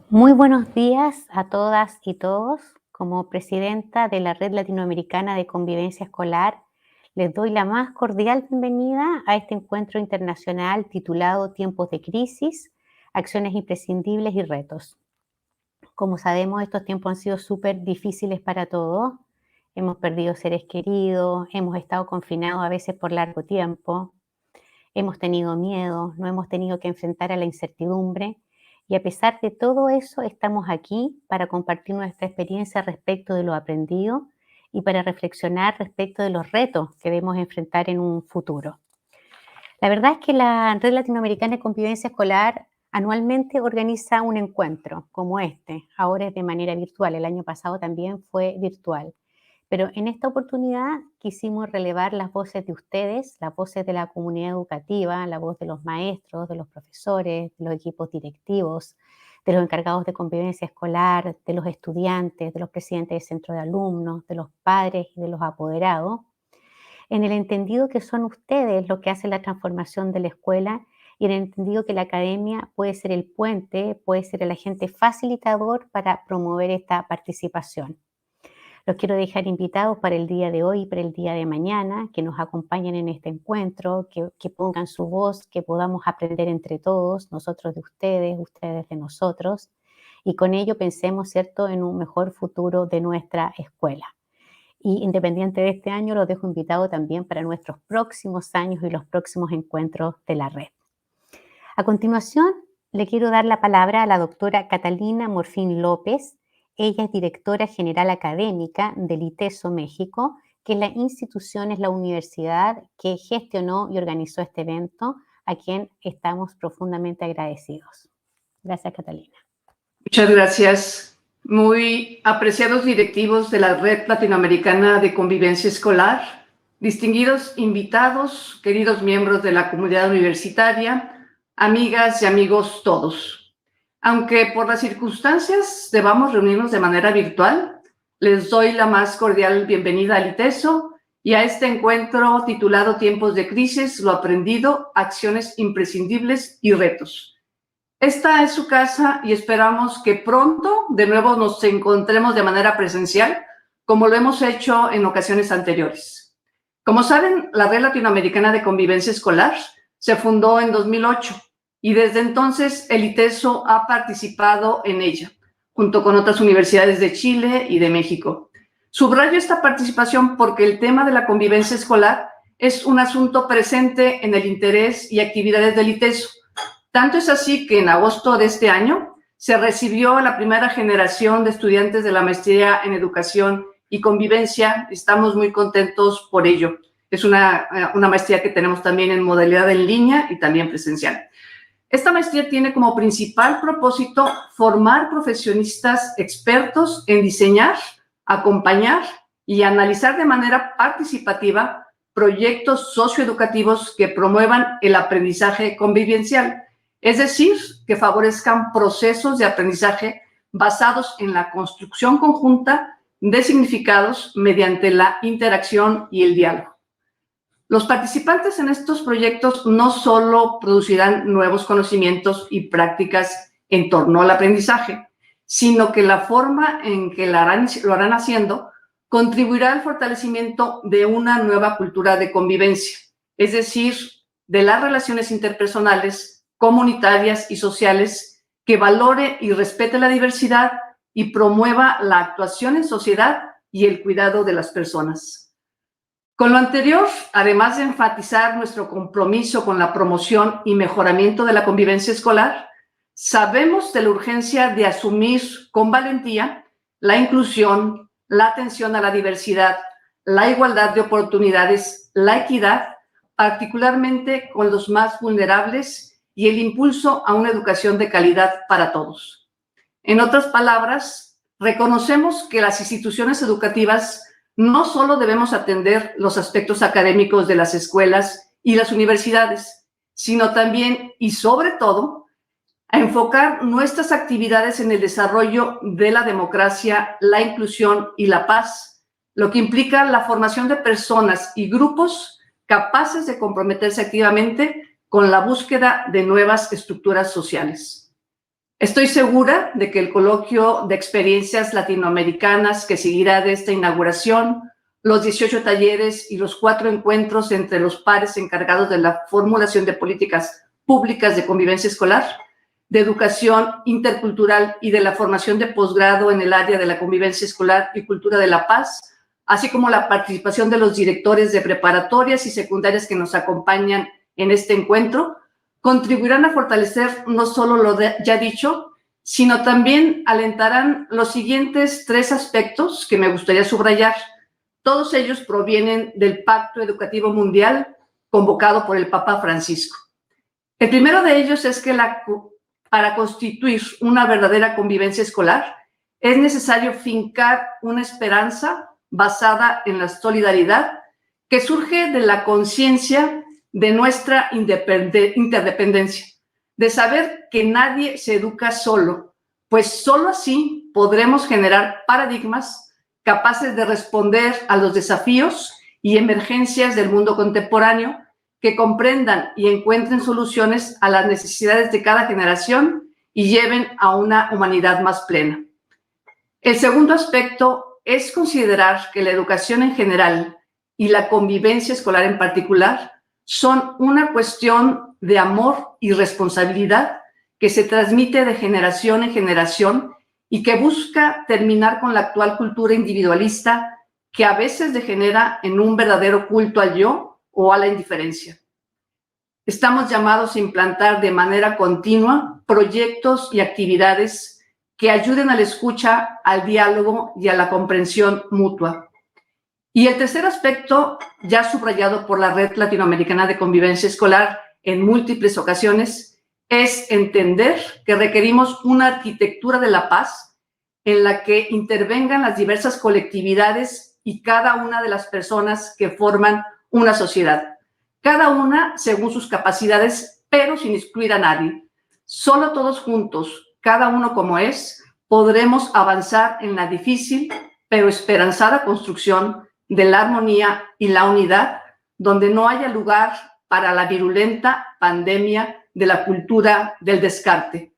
Muy buenos días a todas y todos. Como presidenta de la Red Latinoamericana de Convivencia Escolar, les doy la más cordial bienvenida a este encuentro internacional titulado Tiempos de Crisis, Acciones Imprescindibles y Retos. Como sabemos, estos tiempos han sido súper difíciles para todos. Hemos perdido seres queridos, hemos estado confinados a veces por largo tiempo, hemos tenido miedo, no hemos tenido que enfrentar a la incertidumbre y a pesar de todo eso estamos aquí para compartir nuestra experiencia respecto de lo aprendido y para reflexionar respecto de los retos que debemos enfrentar en un futuro. La verdad es que la Red Latinoamericana de Convivencia Escolar anualmente organiza un encuentro como este. Ahora es de manera virtual, el año pasado también fue virtual. Pero en esta oportunidad quisimos relevar las voces de ustedes, las voces de la comunidad educativa, la voz de los maestros, de los profesores, de los equipos directivos, de los encargados de convivencia escolar, de los estudiantes, de los presidentes de centro de alumnos, de los padres y de los apoderados, en el entendido que son ustedes los que hacen la transformación de la escuela y en el entendido que la academia puede ser el puente, puede ser el agente facilitador para promover esta participación. Los quiero dejar invitados para el día de hoy y para el día de mañana, que nos acompañen en este encuentro, que pongan su voz, que podamos aprender entre todos, nosotros de ustedes, ustedes de nosotros, y con ello pensemos, ¿cierto?, en un mejor futuro de nuestra escuela. Y independiente de este año, los dejo invitados también para nuestros próximos años y los próximos encuentros de la red. A continuación, le quiero dar la palabra a la doctora Catalina Morfín López. Ella es directora general académica del ITESO México, que es la institución, es la universidad que gestionó y organizó este evento, a quien estamos profundamente agradecidos. Gracias, Catalina. Muchas gracias. Muy apreciados directivos de la Red Latinoamericana de Convivencia Escolar, distinguidos invitados, queridos miembros de la comunidad universitaria, amigas y amigos todos. Aunque por las circunstancias debamos reunirnos de manera virtual, les doy la más cordial bienvenida al ITESO y a este encuentro titulado Tiempos de Crisis, lo aprendido, acciones imprescindibles y retos. Esta es su casa y esperamos que pronto de nuevo nos encontremos de manera presencial, como lo hemos hecho en ocasiones anteriores. Como saben, la Red Latinoamericana de Convivencia Escolar se fundó en 2008 y desde entonces el ITESO ha participado en ella, junto con otras universidades de Chile y de México. Subrayo esta participación porque el tema de la convivencia escolar es un asunto presente en el interés y actividades del ITESO. Tanto es así que en agosto de este año se recibió a la primera generación de estudiantes de la maestría en educación y convivencia. Estamos muy contentos por ello. Es una maestría que tenemos también en modalidad en línea y también presencial. Esta maestría tiene como principal propósito formar profesionistas expertos en diseñar, acompañar y analizar de manera participativa proyectos socioeducativos que promuevan el aprendizaje convivencial. Es decir, que favorezcan procesos de aprendizaje basados en la construcción conjunta de significados mediante la interacción y el diálogo. Los participantes en estos proyectos no solo producirán nuevos conocimientos y prácticas en torno al aprendizaje, sino que la forma en que lo harán haciendo contribuirá al fortalecimiento de una nueva cultura de convivencia, es decir, de las relaciones interpersonales, comunitarias y sociales que valore y respete la diversidad y promueva la actuación en sociedad y el cuidado de las personas. Con lo anterior, además de enfatizar nuestro compromiso con la promoción y mejoramiento de la convivencia escolar, sabemos de la urgencia de asumir con valentía la inclusión, la atención a la diversidad, la igualdad de oportunidades, la equidad, particularmente con los más vulnerables, y el impulso a una educación de calidad para todos. En otras palabras, reconocemos que las instituciones educativas no solo debemos atender los aspectos académicos de las escuelas y las universidades, sino también y sobre todo a enfocar nuestras actividades en el desarrollo de la democracia, la inclusión y la paz, lo que implica la formación de personas y grupos capaces de comprometerse activamente con la búsqueda de nuevas estructuras sociales. Estoy segura de que el coloquio de experiencias latinoamericanas que seguirá de esta inauguración, los 18 talleres y los 4 encuentros entre los pares encargados de la formulación de políticas públicas de convivencia escolar, de educación intercultural y de la formación de posgrado en el área de la convivencia escolar y cultura de la paz, así como la participación de los directores de preparatorias y secundarias que nos acompañan en este encuentro, contribuirán a fortalecer no solo lo ya dicho, sino también alentarán los siguientes 3 aspectos que me gustaría subrayar. Todos ellos provienen del Pacto Educativo Mundial convocado por el Papa Francisco. El primero de ellos es que para constituir una verdadera convivencia escolar es necesario fincar una esperanza basada en la solidaridad que surge de la conciencia de nuestra interdependencia, de saber que nadie se educa solo, pues solo así podremos generar paradigmas capaces de responder a los desafíos y emergencias del mundo contemporáneo, que comprendan y encuentren soluciones a las necesidades de cada generación y lleven a una humanidad más plena. El segundo aspecto es considerar que la educación en general y la convivencia escolar en particular son una cuestión de amor y responsabilidad que se transmite de generación en generación y que busca terminar con la actual cultura individualista que a veces degenera en un verdadero culto al yo o a la indiferencia. Estamos llamados a implantar de manera continua proyectos y actividades que ayuden a la escucha, al diálogo y a la comprensión mutua. Y el tercer aspecto, ya subrayado por la Red Latinoamericana de Convivencia Escolar en múltiples ocasiones, es entender que requerimos una arquitectura de la paz en la que intervengan las diversas colectividades y cada una de las personas que forman una sociedad, cada una según sus capacidades, pero sin excluir a nadie. Solo todos juntos, cada uno como es, podremos avanzar en la difícil pero esperanzada construcción de la armonía y la unidad, donde no haya lugar para la virulenta pandemia de la cultura del descarte.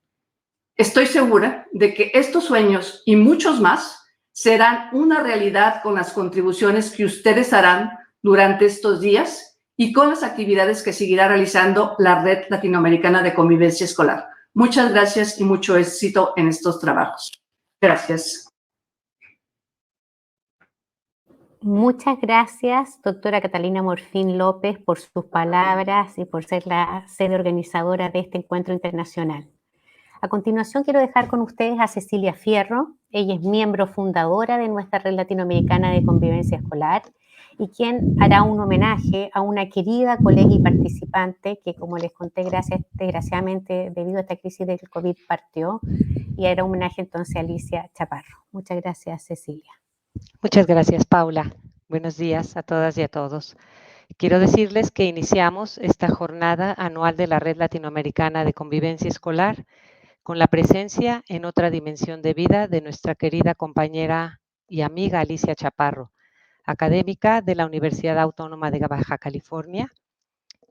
Estoy segura de que estos sueños y muchos más serán una realidad con las contribuciones que ustedes harán durante estos días y con las actividades que seguirá realizando la Red Latinoamericana de Convivencia Escolar. Muchas gracias y mucho éxito en estos trabajos. Gracias. Muchas gracias, doctora Catalina Morfín López, por sus palabras y por ser la sede organizadora de este encuentro internacional. A continuación quiero dejar con ustedes a Cecilia Fierro. Ella es miembro fundadora de nuestra Red Latinoamericana de Convivencia Escolar y quien hará un homenaje a una querida colega y participante que, como les conté, desgraciadamente debido a esta crisis del COVID partió, y hará un homenaje entonces a Alicia Chaparro. Muchas gracias, Cecilia. Muchas gracias, Paula. Buenos días a todas y a todos. Quiero decirles que iniciamos esta jornada anual de la Red Latinoamericana de Convivencia Escolar con la presencia en otra dimensión de vida de nuestra querida compañera y amiga Alicia Chaparro, académica de la Universidad Autónoma de Baja California,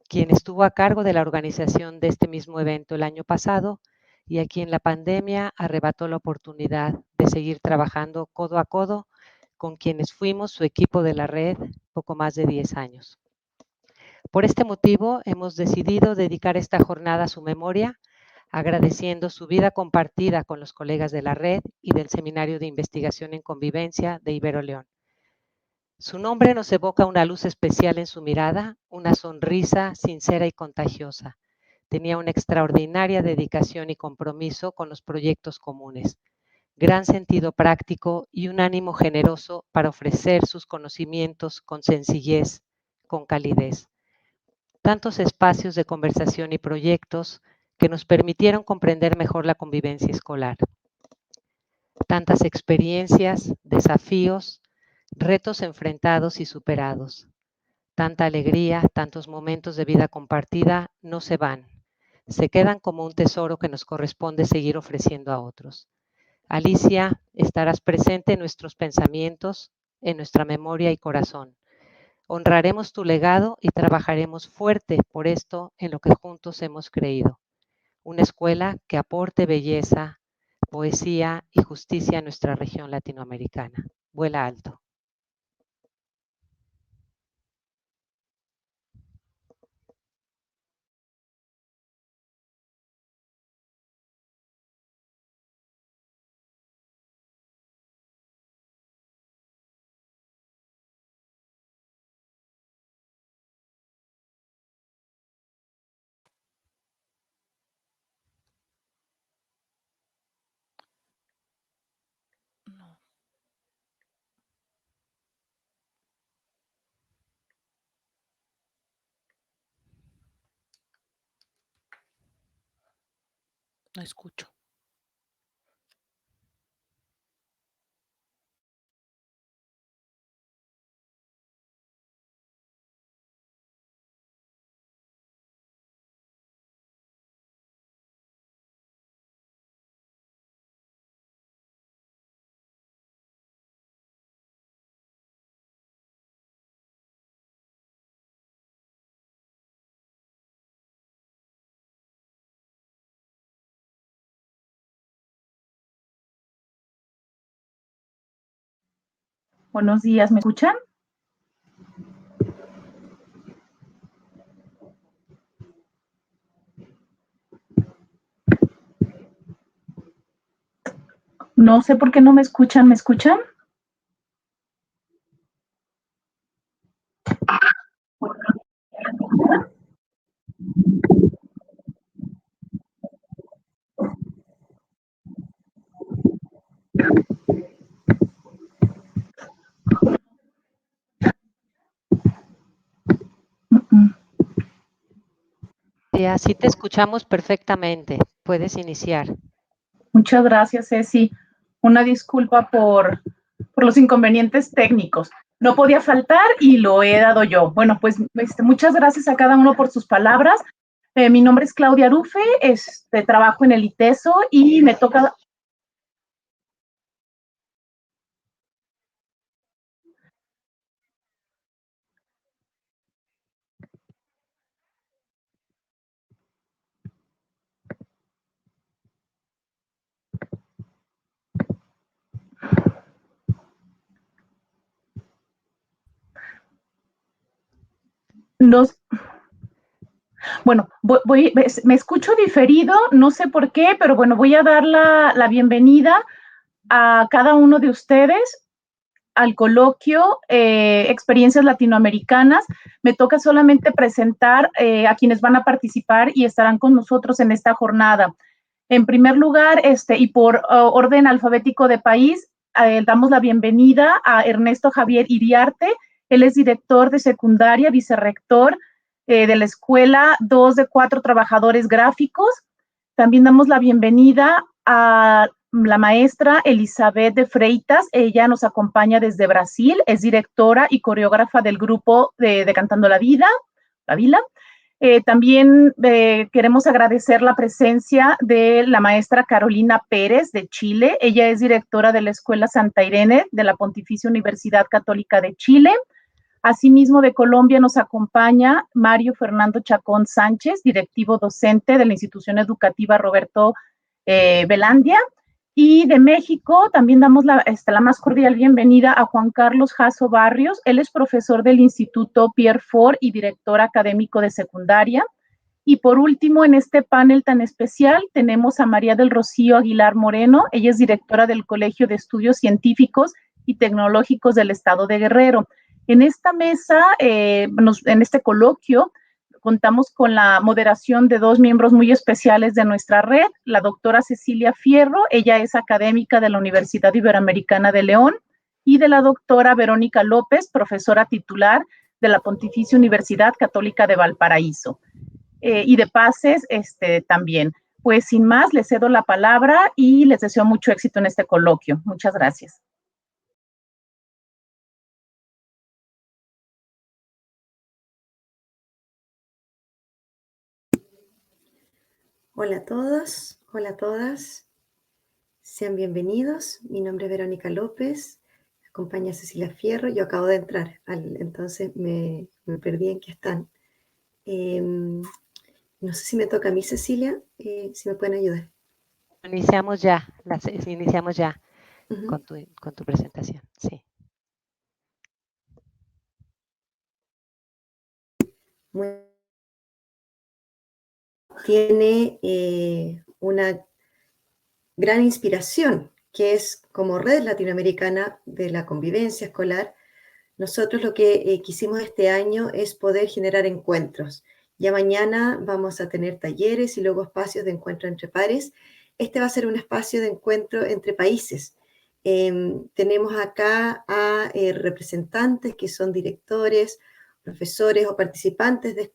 quien estuvo a cargo de la organización de este mismo evento el año pasado y a quien la pandemia arrebató la oportunidad de seguir trabajando codo a codo con quienes fuimos su equipo de la red poco más de 10 años. Por este motivo, hemos decidido dedicar esta jornada a su memoria, agradeciendo su vida compartida con los colegas de la red y del Seminario de Investigación en Convivencia de Ibero León. Su nombre nos evoca una luz especial en su mirada, una sonrisa sincera y contagiosa. Tenía una extraordinaria dedicación y compromiso con los proyectos comunes, gran sentido práctico y un ánimo generoso para ofrecer sus conocimientos con sencillez, con calidez. Tantos espacios de conversación y proyectos que nos permitieron comprender mejor la convivencia escolar. Tantas experiencias, desafíos, retos enfrentados y superados. Tanta alegría, tantos momentos de vida compartida no se van. Se quedan como un tesoro que nos corresponde seguir ofreciendo a otros. Alicia, estarás presente en nuestros pensamientos, en nuestra memoria y corazón. Honraremos tu legado y trabajaremos fuerte por esto en lo que juntos hemos creído. una escuela que aporte belleza, poesía y justicia a nuestra región latinoamericana. Vuela alto. No, no escucho. Buenos días, ¿me escuchan? No sé por qué no me escuchan, ¿me escuchan? Sí, te escuchamos perfectamente. Puedes iniciar. Muchas gracias, Ceci. Una disculpa por los inconvenientes técnicos. No podía faltar y lo he dado yo. Bueno, pues muchas gracias a cada uno por sus palabras. Mi nombre es Claudia Arufe, trabajo en el ITESO y me toca... Nos, bueno, me escucho diferido, no sé por qué, pero bueno, voy a dar la bienvenida a cada uno de ustedes al coloquio Experiencias Latinoamericanas. Me toca solamente presentar a quienes van a participar y estarán con nosotros en esta jornada. En primer lugar, y por orden alfabético de país, damos la bienvenida a Ernesto Javier Iriarte. Él es director de secundaria, vicerrector de la escuela 2 de 4 trabajadores gráficos. También damos la bienvenida a la maestra Elizabeth de Freitas. Ella nos acompaña desde Brasil, es directora y coreógrafa del grupo de Cantando la Vila. También queremos agradecer la presencia de la maestra Carolina Pérez de Chile. Ella es directora de la Escuela Santa Irene de la Pontificia Universidad Católica de Chile. Asimismo, de Colombia nos acompaña Mario Fernando Chacón Sánchez, directivo docente de la institución educativa Roberto Velandia. Y de México también damos la más cordial bienvenida a Juan Carlos Jasso Barrios. Él es profesor del Instituto Pierre Fort y director académico de secundaria. Y por último, en este panel tan especial, tenemos a María del Rocío Aguilar Moreno. Ella es directora del Colegio de Estudios Científicos y Tecnológicos del Estado de Guerrero. En esta mesa, en este coloquio, contamos con la moderación de dos miembros muy especiales de nuestra red, la doctora Cecilia Fierro, ella es académica de la Universidad Iberoamericana de León, y de la doctora Verónica López, profesora titular de la Pontificia Universidad Católica de Valparaíso. Y de pases también. Pues sin más, les cedo la palabra y les deseo mucho éxito en este coloquio. Muchas gracias. Hola a todos, hola a todas, sean bienvenidos. Mi nombre es Verónica López, me acompaña Cecilia Fierro. Yo acabo de entrar, entonces me perdí en qué están. No sé si me toca a mí, Cecilia, si me pueden ayudar. Iniciamos ya, iniciamos ya Ujú. con tu presentación. Sí. Tiene una gran inspiración, que es como Red Latinoamericana de la Convivencia Escolar. Nosotros lo que quisimos este año es poder generar encuentros. Ya mañana vamos a tener talleres y luego espacios de encuentro entre pares. Este va a ser un espacio de encuentro entre países. Tenemos acá a representantes que son directores, profesores o participantes de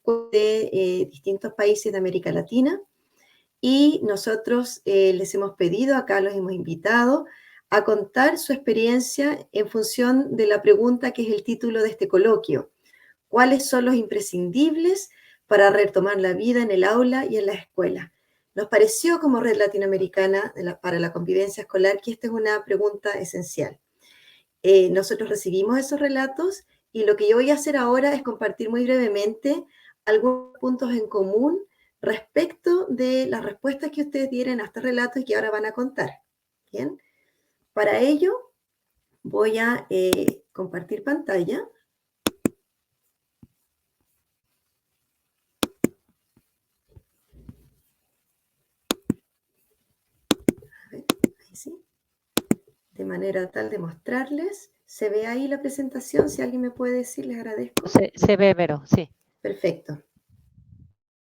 distintos países de América Latina, y nosotros les hemos pedido, acá los hemos invitado, a contar su experiencia en función de la pregunta que es el título de este coloquio. ¿Cuáles son los imprescindibles para retomar la vida en el aula y en la escuela? Nos pareció como Red Latinoamericana para la Convivencia Escolar que esta es una pregunta esencial. Nosotros recibimos esos relatos y lo que yo voy a hacer ahora es compartir muy brevemente algunos puntos en común respecto de las respuestas que ustedes dieron a estos relatos y que ahora van a contar. ¿Bien? Para ello voy a compartir pantalla. A ver, ahí sí. De manera tal de mostrarles. ¿Se ve ahí la presentación? Si alguien me puede decir, les agradezco. Se ve, Vero, sí. Perfecto.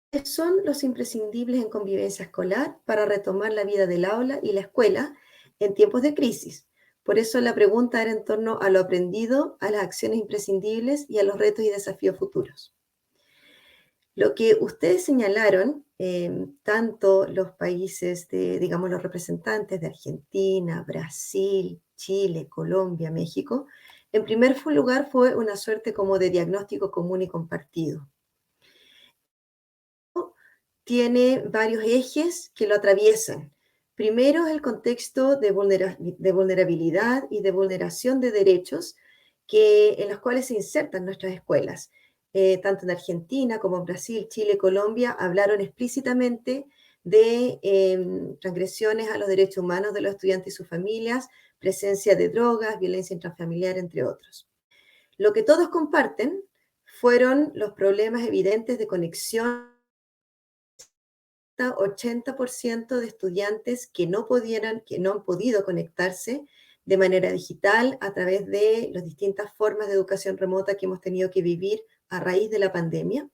¿Cuáles son los imprescindibles en convivencia escolar para retomar la vida del aula y la escuela en tiempos de crisis? Por eso la pregunta era en torno a lo aprendido, a las acciones imprescindibles y a los retos y desafíos futuros. Lo que ustedes señalaron, tanto los países digamos, los representantes de Argentina, Brasil, Chile, Colombia, México, en primer lugar fue una suerte como de diagnóstico común y compartido. Tiene varios ejes que lo atraviesan. Primero es el contexto de vulnerabilidad y de vulneración de derechos en los cuales se insertan nuestras escuelas. Tanto en Argentina como en Brasil, Chile, Colombia, hablaron explícitamente de transgresiones a los derechos humanos de los estudiantes y sus familias, presencia de drogas, violencia intrafamiliar, entre otros. Lo que todos comparten fueron los problemas evidentes de conexión. 80% de estudiantes que no han podido conectarse de manera digital a través de las distintas formas de educación remota que hemos tenido que vivir a raíz de la pandemia.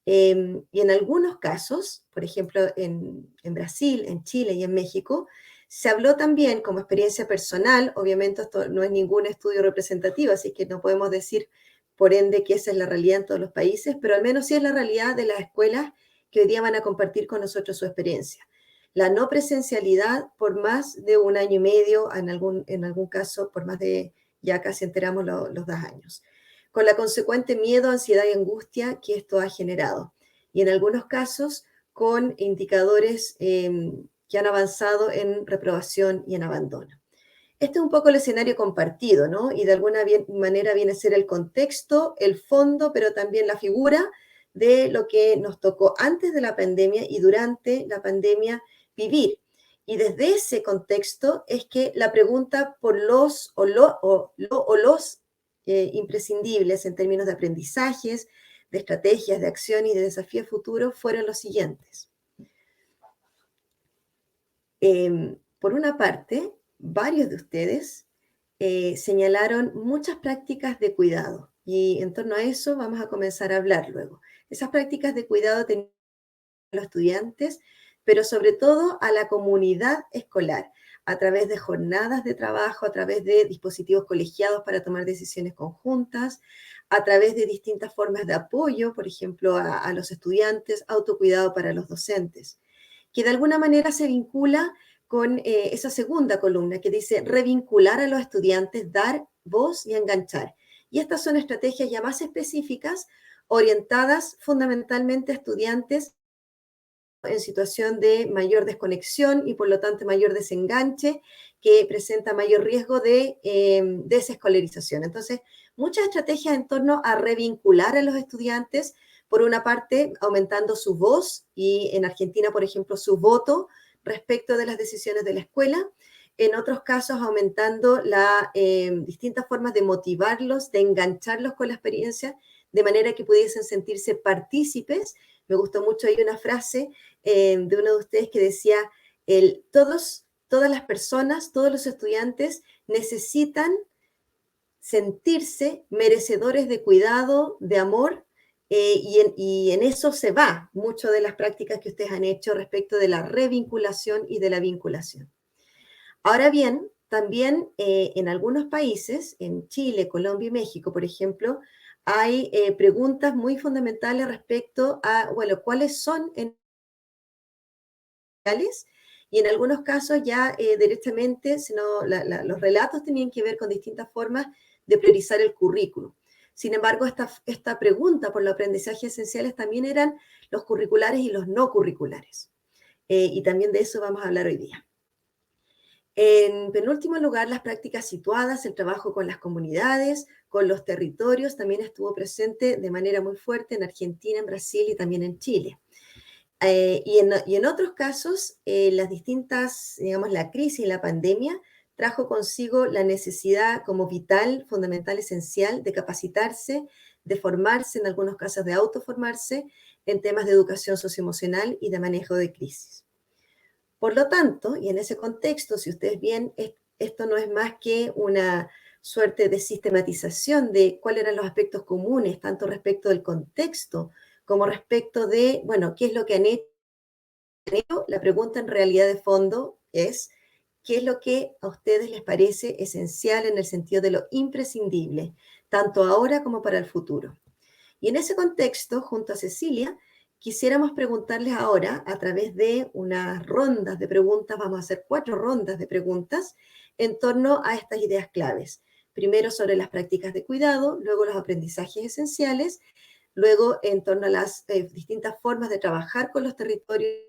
Y en algunos casos, por ejemplo, en Brasil, en Chile y en México, se habló también como experiencia personal. Obviamente esto no es ningún estudio representativo, así que no podemos decir, por ende, que esa es la realidad en todos los países, pero al menos sí es la realidad de las escuelas que hoy día van a compartir con nosotros su experiencia. La no presencialidad por más de 1 año y medio, en algún caso por más de, ya casi enteramos los 2 años, con la consecuente miedo, ansiedad y angustia que esto ha generado. Y en algunos casos con indicadores que han avanzado en reprobación y en abandono. Este es un poco el escenario compartido, ¿no? Y de alguna manera viene a ser el contexto, el fondo, pero también la figura de lo que nos tocó antes de la pandemia y durante la pandemia vivir. Y desde ese contexto es que la pregunta por los imprescindibles en términos de aprendizajes, de estrategias, de acción y de desafíos futuros fueron los siguientes. Por una parte, varios de ustedes señalaron muchas prácticas de cuidado y en torno a eso vamos a comenzar a hablar luego. Esas prácticas de cuidado tenían a los estudiantes, pero sobre todo a la comunidad escolar, a través de jornadas de trabajo, a través de dispositivos colegiados para tomar decisiones conjuntas, a través de distintas formas de apoyo, por ejemplo, a los estudiantes, autocuidado para los docentes, que de alguna manera se vincula con esa segunda columna que dice revincular a los estudiantes, dar voz y enganchar. Y estas son estrategias ya más específicas, orientadas fundamentalmente a estudiantes en situación de mayor desconexión y por lo tanto mayor desenganche, que presenta mayor riesgo de desescolarización. Entonces, muchas estrategias en torno a revincular a los estudiantes Por una parte, aumentando su voz y en Argentina, por ejemplo, su voto respecto de las decisiones de la escuela. En otros casos, aumentando distintas formas de motivarlos, de engancharlos con la experiencia, de manera que pudiesen sentirse partícipes. Me gustó mucho ahí una frase de uno de ustedes que decía, todas las personas, todos los estudiantes necesitan sentirse merecedores de cuidado, de amor, y en eso se va mucho de las prácticas que ustedes han hecho respecto de la revinculación y de la vinculación. Ahora bien, también en algunos países, en Chile, Colombia y México, por ejemplo, hay preguntas muy fundamentales respecto a, bueno, cuáles son y en algunos casos ya directamente los relatos tenían que ver con distintas formas de priorizar el currículum. Sin embargo, esta pregunta por los aprendizajes esenciales también eran los curriculares y los no curriculares. Y también de eso vamos a hablar hoy día. En penúltimo lugar, las prácticas situadas, el trabajo con las comunidades, con los territorios, también estuvo presente de manera muy fuerte en Argentina, en Brasil y también en Chile. Y en otros casos, las distintas, digamos, la crisis y la pandemia trajo consigo la necesidad como vital, fundamental, esencial de capacitarse, de formarse, en algunos casos de autoformarse, en temas de educación socioemocional y de manejo de crisis. Por lo tanto, y en ese contexto, si ustedes ven, esto no es más que una suerte de sistematización de cuáles eran los aspectos comunes, tanto respecto del contexto como respecto de, bueno, qué es lo que han hecho. La pregunta en realidad de fondo es, ¿qué es lo que a ustedes les parece esencial en el sentido de lo imprescindible, tanto ahora como para el futuro? Y en ese contexto, junto a Cecilia, quisiéramos preguntarles ahora, a través de unas rondas de preguntas, vamos a hacer 4 rondas de preguntas, en torno a estas ideas claves. Primero sobre las prácticas de cuidado, luego los aprendizajes esenciales, luego en torno a las distintas formas de trabajar con los territorios,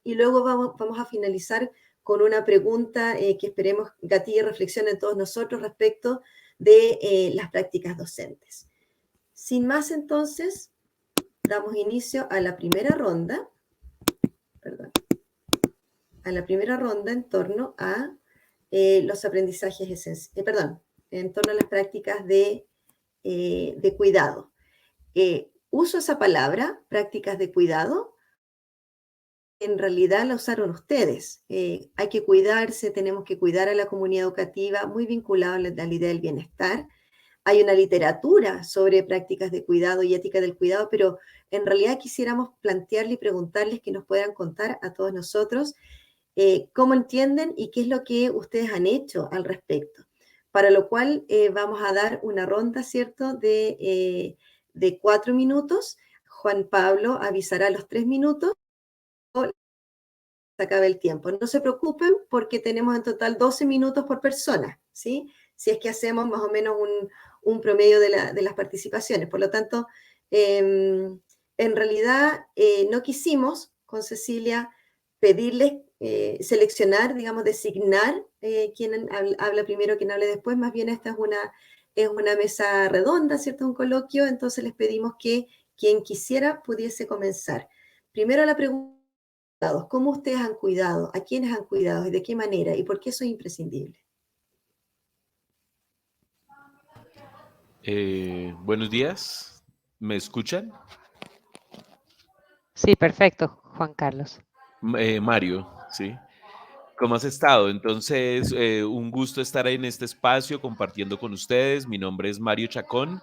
y luego vamos a finalizar con una pregunta que esperemos gatille reflexión en todos nosotros respecto de las prácticas docentes. Sin más, entonces, damos inicio a la primera ronda, en torno a los aprendizajes esenciales, en torno a las prácticas de cuidado. Uso esa palabra, prácticas de cuidado, en realidad la usaron ustedes. Hay que cuidarse, tenemos que cuidar a la comunidad educativa, muy vinculado a la idea del bienestar. Hay una literatura sobre prácticas de cuidado y ética del cuidado, pero en realidad quisiéramos plantearle y preguntarles que nos puedan contar a todos nosotros cómo entienden y qué es lo que ustedes han hecho al respecto. Para lo cual vamos a dar una ronda, ¿cierto?, de 4 minutos. Juan Pablo avisará a los 3 minutos. Se acaba el tiempo. No se preocupen porque tenemos en total 12 minutos por persona, ¿sí? Si es que hacemos más o menos un promedio de las participaciones. Por lo tanto, en realidad no quisimos con Cecilia pedirles seleccionar, digamos, designar quién habla primero, quién hable después. Más bien esta es una mesa redonda, ¿cierto? Un coloquio. Entonces les pedimos que quien quisiera pudiese comenzar. Primero la pregunta. ¿Cómo ustedes han cuidado? ¿A quiénes han cuidado? ¿Y de qué manera? ¿Y por qué eso es imprescindible? Buenos días, ¿me escuchan? Sí, perfecto, Juan Carlos. Mario, ¿sí? ¿Cómo has estado? Entonces, un gusto estar en este espacio compartiendo con ustedes. Mi nombre es Mario Chacón.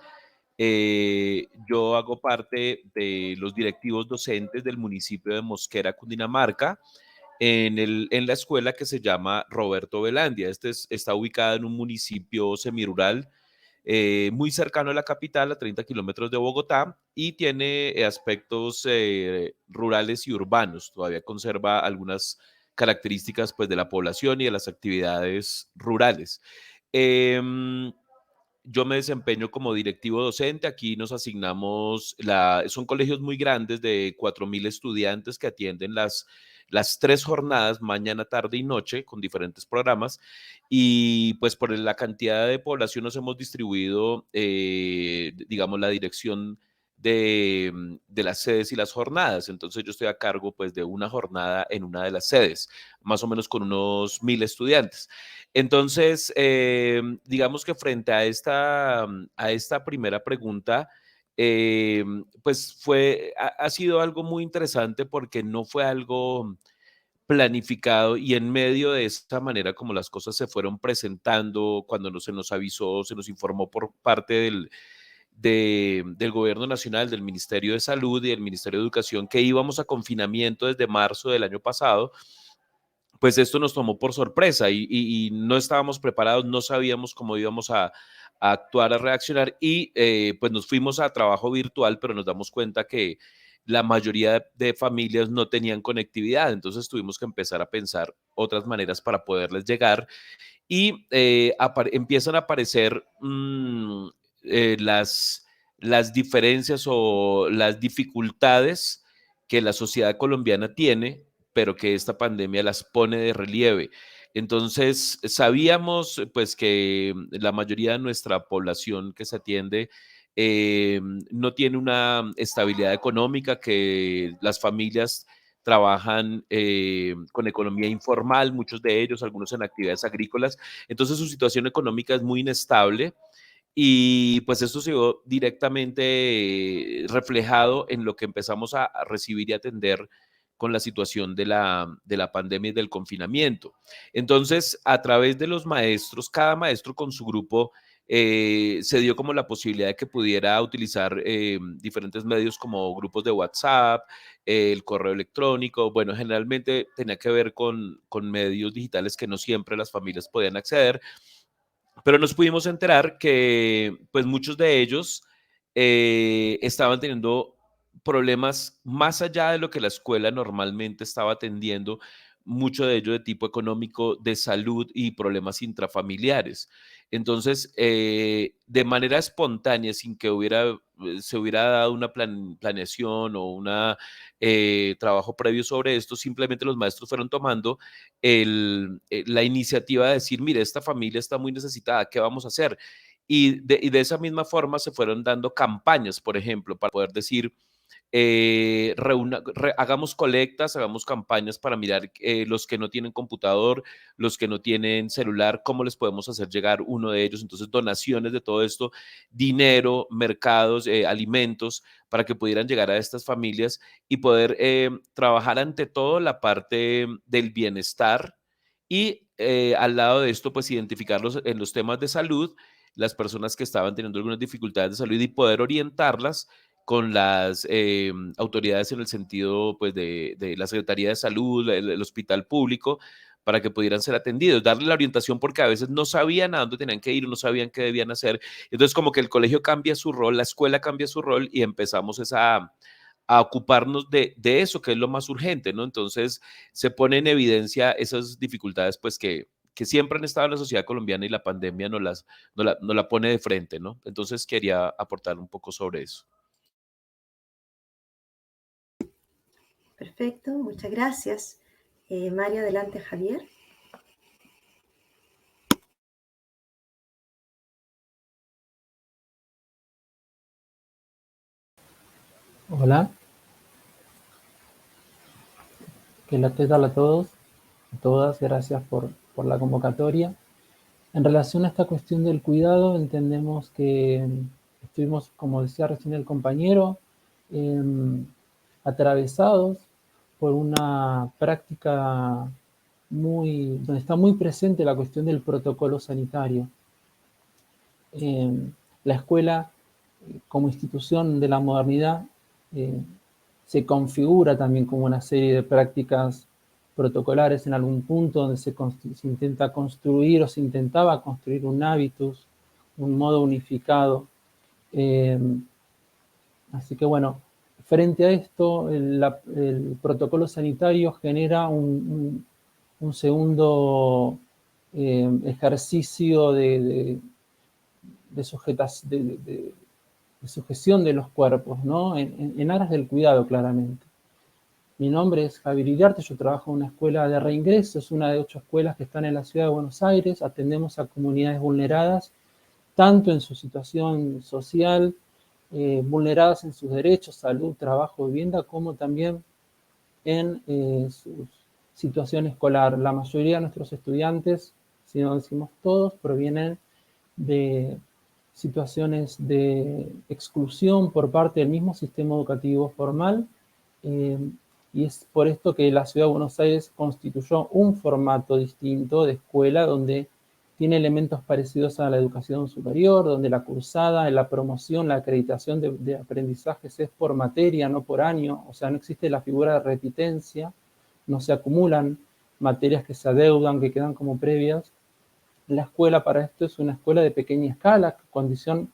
Yo hago parte de los directivos docentes del municipio de Mosquera, Cundinamarca, en la escuela que se llama Roberto Velandia. Está ubicada en un municipio semirural muy cercano a la capital, a 30 kilómetros de Bogotá, y tiene aspectos rurales y urbanos. Todavía conserva algunas características pues, de la población y de las actividades rurales. Yo me desempeño como directivo docente. Aquí nos asignamos, son colegios muy grandes de 4.000 estudiantes que atienden las 3 jornadas, mañana, tarde y noche, con diferentes programas. Y pues por la cantidad de población nos hemos distribuido, digamos, la dirección de las sedes y las jornadas. Entonces yo estoy a cargo pues de una jornada en una de las sedes, más o menos con unos 1000 estudiantes. Entonces, digamos que frente a esta primera pregunta, pues ha sido algo muy interesante porque no fue algo planificado y en medio de esta manera como las cosas se fueron presentando, cuando no se nos avisó, se nos informó por parte del Gobierno Nacional, del Ministerio de Salud y del Ministerio de Educación que íbamos a confinamiento desde marzo del año pasado, pues esto nos tomó por sorpresa y no estábamos preparados, no sabíamos cómo íbamos a actuar, a reaccionar y pues nos fuimos a trabajo virtual, pero nos damos cuenta que la mayoría de familias no tenían conectividad, entonces tuvimos que empezar a pensar otras maneras para poderles llegar y empiezan a aparecer las diferencias o las dificultades que la sociedad colombiana tiene, pero que esta pandemia las pone de relieve. Entonces, sabíamos pues que la mayoría de nuestra población que se atiende no tiene una estabilidad económica, que las familias trabajan con economía informal, muchos de ellos, algunos en actividades agrícolas, entonces su situación económica es muy inestable y pues esto se vio directamente reflejado en lo que empezamos a recibir y atender con la situación de la pandemia y del confinamiento. Entonces, a través de los maestros, cada maestro con su grupo, se dio como la posibilidad de que pudiera utilizar diferentes medios como grupos de WhatsApp, el correo electrónico. Bueno, generalmente tenía que ver con medios digitales que no siempre las familias podían acceder, pero nos pudimos enterar que pues muchos de ellos estaban teniendo problemas más allá de lo que la escuela normalmente estaba atendiendo, mucho de ello de tipo económico, de salud y problemas intrafamiliares. Entonces, de manera espontánea, sin que se hubiera dado una planeación o un trabajo previo sobre esto, simplemente los maestros fueron tomando la iniciativa de decir, mire, esta familia está muy necesitada, ¿qué vamos a hacer? Y de esa misma forma se fueron dando campañas, por ejemplo, para poder decir, hagamos colectas, hagamos campañas para mirar los que no tienen computador, los que no tienen celular, cómo les podemos hacer llegar uno de ellos. Entonces, donaciones de todo esto, dinero, mercados, alimentos, para que pudieran llegar a estas familias y poder trabajar ante todo la parte del bienestar y al lado de esto, pues identificarlos en los temas de salud, las personas que estaban teniendo algunas dificultades de salud y poder orientarlas con las autoridades en el sentido pues, de la Secretaría de Salud, el hospital público, para que pudieran ser atendidos, darle la orientación porque a veces no sabían a dónde tenían que ir, no sabían qué debían hacer. Entonces como que el colegio cambia su rol, la escuela cambia su rol y empezamos a ocuparnos de eso, que es lo más urgente, ¿no? Entonces se pone en evidencia esas dificultades pues que siempre han estado en la sociedad colombiana y la pandemia no la pone de frente, ¿no? Entonces quería aportar un poco sobre eso. Perfecto, muchas gracias. Mario, adelante, Javier. Hola, ¿qué tal a todos? A todas, gracias por la convocatoria. En relación a esta cuestión del cuidado, entendemos que estuvimos, como decía recién el compañero, atravesados por una práctica donde está muy presente la cuestión del protocolo sanitario. La escuela, como institución de la modernidad, se configura también como una serie de prácticas protocolares en algún punto donde se intenta construir o se intentaba construir un hábitus, un modo unificado. Así que bueno, frente a esto, el protocolo sanitario genera un segundo ejercicio de sujeción de los cuerpos, ¿no? En aras del cuidado, claramente. Mi nombre es Javier Iriarte, yo trabajo en una escuela de reingreso, es una de 8 escuelas que están en la ciudad de Buenos Aires, atendemos a comunidades vulneradas, tanto en su situación social, vulneradas en sus derechos, salud, trabajo, vivienda, como también en su situación escolar. La mayoría de nuestros estudiantes, si no decimos todos, provienen de situaciones de exclusión por parte del mismo sistema educativo formal, y es por esto que la Ciudad de Buenos Aires constituyó un formato distinto de escuela donde tiene elementos parecidos a la educación superior, donde la cursada, la promoción, la acreditación de aprendizajes es por materia, no por año, o sea, no existe la figura de repitencia, no se acumulan materias que se adeudan, que quedan como previas. La escuela para esto es una escuela de pequeña escala, condición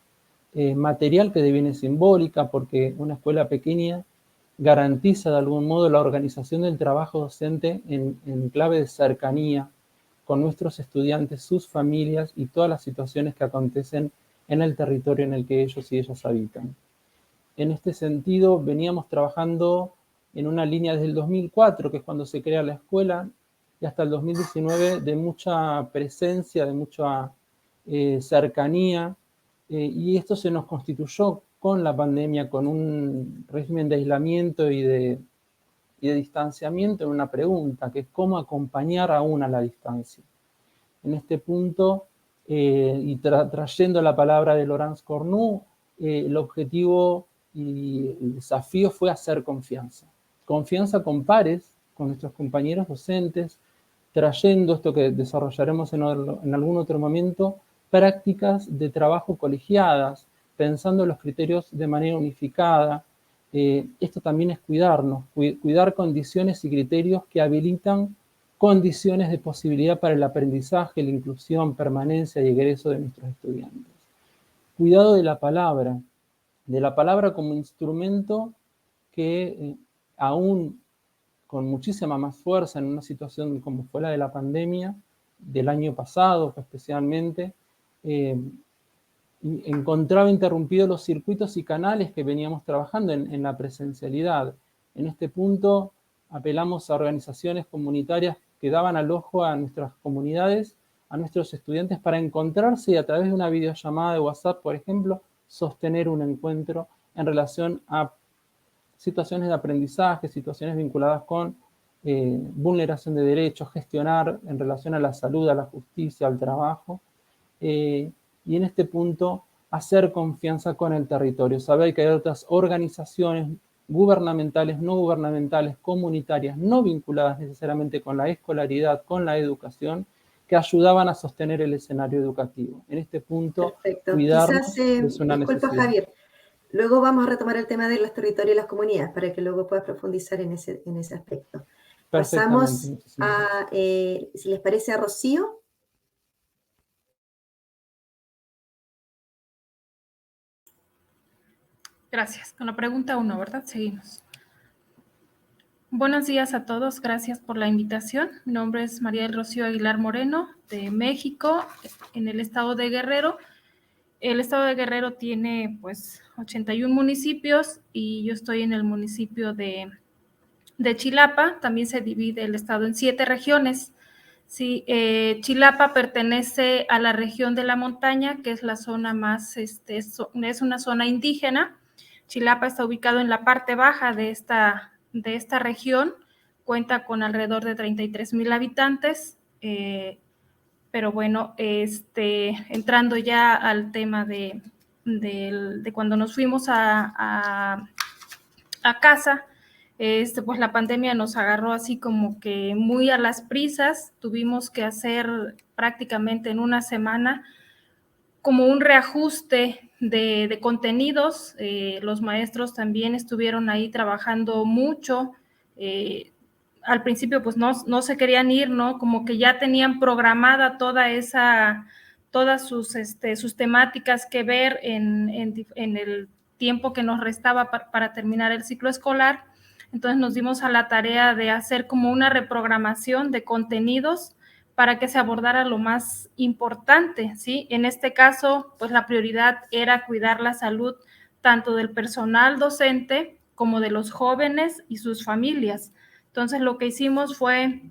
material que deviene simbólica, porque una escuela pequeña garantiza de algún modo la organización del trabajo docente en clave de cercanía con nuestros estudiantes, sus familias y todas las situaciones que acontecen en el territorio en el que ellos y ellas habitan. En este sentido, veníamos trabajando en una línea desde el 2004, que es cuando se crea la escuela, y hasta el 2019 de mucha presencia, de mucha cercanía, y esto se nos constituyó con la pandemia, con un régimen de aislamiento y de distanciamiento, en una pregunta, que es cómo acompañar aún a la distancia. En este punto, y trayendo la palabra de Laurence Cornu, el objetivo y el desafío fue hacer confianza. Confianza con pares, con nuestros compañeros docentes, trayendo esto que desarrollaremos en algún otro momento, prácticas de trabajo colegiadas, pensando los criterios de manera unificada. Esto también es cuidarnos, cuidar condiciones y criterios que habilitan condiciones de posibilidad para el aprendizaje, la inclusión, permanencia y egreso de nuestros estudiantes. Cuidado de la palabra como instrumento que aún con muchísima más fuerza en una situación como fue la de la pandemia, del año pasado especialmente, encontraba interrumpidos los circuitos y canales que veníamos trabajando en la presencialidad. En este punto apelamos a organizaciones comunitarias que daban alojo a nuestras comunidades, a nuestros estudiantes, para encontrarse y a través de una videollamada de WhatsApp, por ejemplo, sostener un encuentro en relación a situaciones de aprendizaje, situaciones vinculadas con vulneración de derechos, gestionar en relación a la salud, a la justicia, al trabajo, y en este punto hacer confianza con el territorio, saber que hay otras organizaciones gubernamentales, no gubernamentales, comunitarias, no vinculadas necesariamente con la escolaridad, con la educación, que ayudaban a sostener el escenario educativo. En este punto, perfecto. cuidarnos Quizás, es una disculpa, necesidad. Javier, luego vamos a retomar el tema de los territorios y las comunidades para que luego puedas profundizar en ese aspecto. Pasamos a, si les parece, a Rocío. Gracias. Con la pregunta 1, ¿verdad? Seguimos. Buenos días a todos. Gracias por la invitación. Mi nombre es María del Rocío Aguilar Moreno, de México, en el estado de Guerrero. El estado de Guerrero tiene, pues, 81 municipios y yo estoy en el municipio de Chilapa. También se divide el estado en 7 regiones. Sí, Chilapa pertenece a la región de la montaña, que es la zona más, es una zona indígena. Chilapa está ubicado en la parte baja de esta región, cuenta con alrededor de 33,000 habitantes, pero bueno, entrando ya al tema de cuando nos fuimos a casa, pues la pandemia nos agarró así como que muy a las prisas, tuvimos que hacer prácticamente en una semana como un reajuste de contenidos. Los maestros también estuvieron ahí trabajando mucho. Al principio pues no se querían ir, ¿no? Como que ya tenían programada todas sus temáticas que ver en el tiempo que nos restaba para terminar el ciclo escolar. Entonces nos dimos a la tarea de hacer como una reprogramación de contenidos para que se abordara lo más importante, ¿sí? En este caso, pues la prioridad era cuidar la salud tanto del personal docente como de los jóvenes y sus familias. Entonces, lo que hicimos fue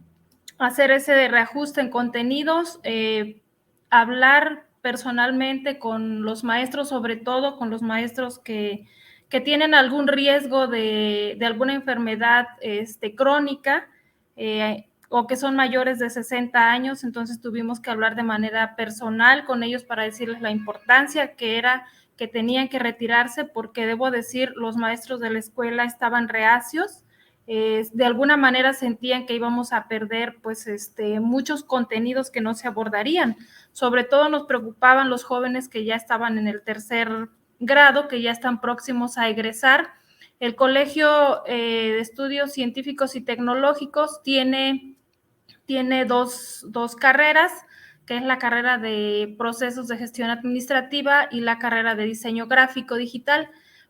hacer ese reajuste en contenidos, hablar personalmente con los maestros, sobre todo con los maestros que tienen algún riesgo de alguna enfermedad crónica o que son mayores de 60 años, entonces tuvimos que hablar de manera personal con ellos para decirles la importancia que era que tenían que retirarse, porque debo decir, los maestros de la escuela estaban reacios, de alguna manera sentían que íbamos a perder pues muchos contenidos que no se abordarían. Sobre todo nos preocupaban los jóvenes que ya estaban en el tercer grado, que ya están próximos a egresar. El Colegio de Estudios Científicos y Tecnológicos tiene dos carreras, que es la carrera de Procesos de Gestión Administrativa y la carrera de Diseño Gráfico Digital.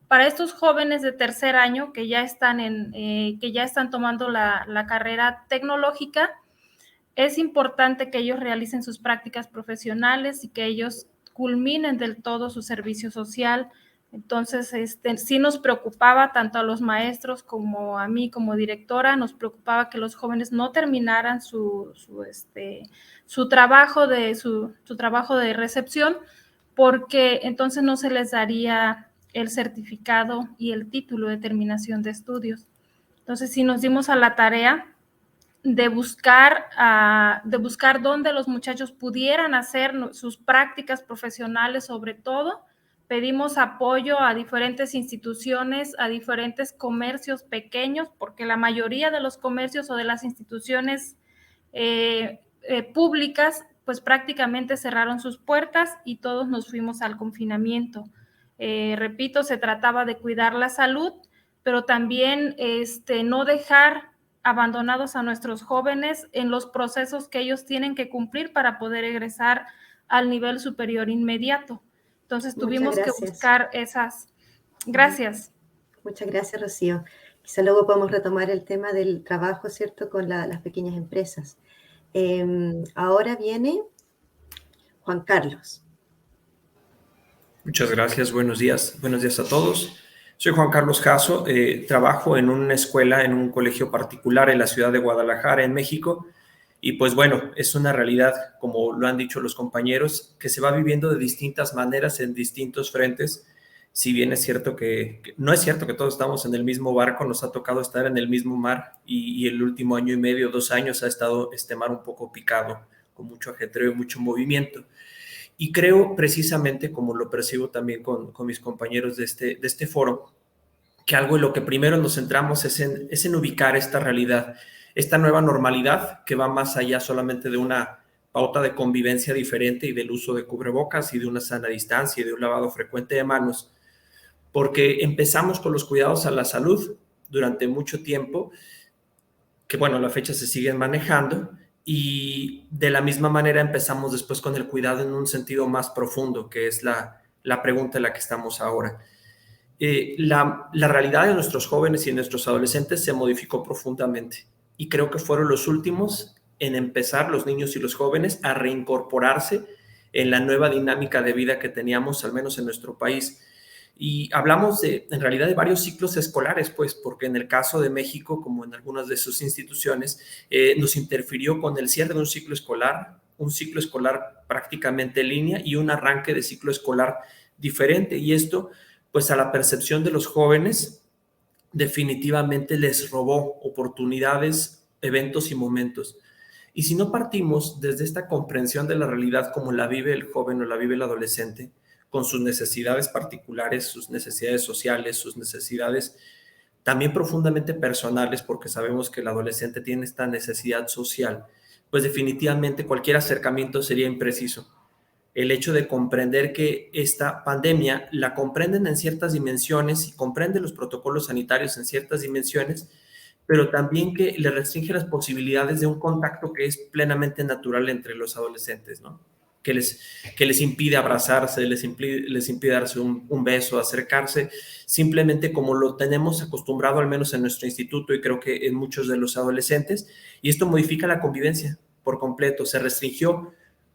Para estos jóvenes de tercer año que ya están tomando la carrera tecnológica, es importante que ellos realicen sus prácticas profesionales y que ellos culminen del todo su servicio social. Entonces, sí nos preocupaba tanto a los maestros como a mí como directora, nos preocupaba que los jóvenes no terminaran su trabajo de recepción, porque entonces no se les daría el certificado y el título de terminación de estudios. Entonces, sí nos dimos a la tarea de buscar dónde los muchachos pudieran hacer sus prácticas profesionales. Sobre todo, pedimos apoyo a diferentes instituciones, a diferentes comercios pequeños, porque la mayoría de los comercios o de las instituciones públicas, pues prácticamente cerraron sus puertas y todos nos fuimos al confinamiento. Repito, se trataba de cuidar la salud, pero también no dejar abandonados a nuestros jóvenes en los procesos que ellos tienen que cumplir para poder egresar al nivel superior inmediato. Entonces tuvimos que buscar esas. Gracias. Muchas gracias, Rocío. Quizá luego podemos retomar el tema del trabajo, ¿cierto?, con las pequeñas empresas. Ahora viene Juan Carlos. Muchas gracias, buenos días a todos. Soy Juan Carlos Jasso, trabajo en una escuela, en un colegio particular en la ciudad de Guadalajara, en México, y pues bueno, es una realidad, como lo han dicho los compañeros, que se va viviendo de distintas maneras en distintos frentes. Si bien es cierto no es cierto que todos estamos en el mismo barco, nos ha tocado estar en el mismo mar y el último año y medio, 2 años, ha estado este mar un poco picado, con mucho ajetreo y mucho movimiento. Y creo, precisamente, como lo percibo también con mis compañeros de este foro, que algo en lo que primero nos centramos es en ubicar esta realidad, esta nueva normalidad que va más allá solamente de una pauta de convivencia diferente y del uso de cubrebocas y de una sana distancia y de un lavado frecuente de manos, porque empezamos con los cuidados a la salud durante mucho tiempo, que bueno, a la fecha se siguen manejando, y de la misma manera empezamos después con el cuidado en un sentido más profundo, que es la pregunta en la que estamos ahora. La realidad de nuestros jóvenes y de nuestros adolescentes se modificó profundamente y creo que fueron los últimos en empezar, los niños y los jóvenes, a reincorporarse en la nueva dinámica de vida que teníamos, al menos en nuestro país. Y hablamos en realidad de varios ciclos escolares, pues, porque en el caso de México, como en algunas de sus instituciones, nos interfirió con el cierre de un ciclo escolar prácticamente en línea y un arranque de ciclo escolar diferente. Y esto, pues, a la percepción de los jóvenes, definitivamente les robó oportunidades, eventos y momentos. Y si no partimos desde esta comprensión de la realidad como la vive el joven o la vive el adolescente, con sus necesidades particulares, sus necesidades sociales, sus necesidades también profundamente personales, porque sabemos que el adolescente tiene esta necesidad social, pues definitivamente cualquier acercamiento sería impreciso. El hecho de comprender que esta pandemia la comprenden en ciertas dimensiones y comprende los protocolos sanitarios en ciertas dimensiones, pero también que le restringe las posibilidades de un contacto que es plenamente natural entre los adolescentes, ¿no? Que les impide abrazarse, les impide darse un beso, acercarse, simplemente como lo tenemos acostumbrado, al menos en nuestro instituto y creo que en muchos de los adolescentes, y esto modifica la convivencia por completo. Se restringió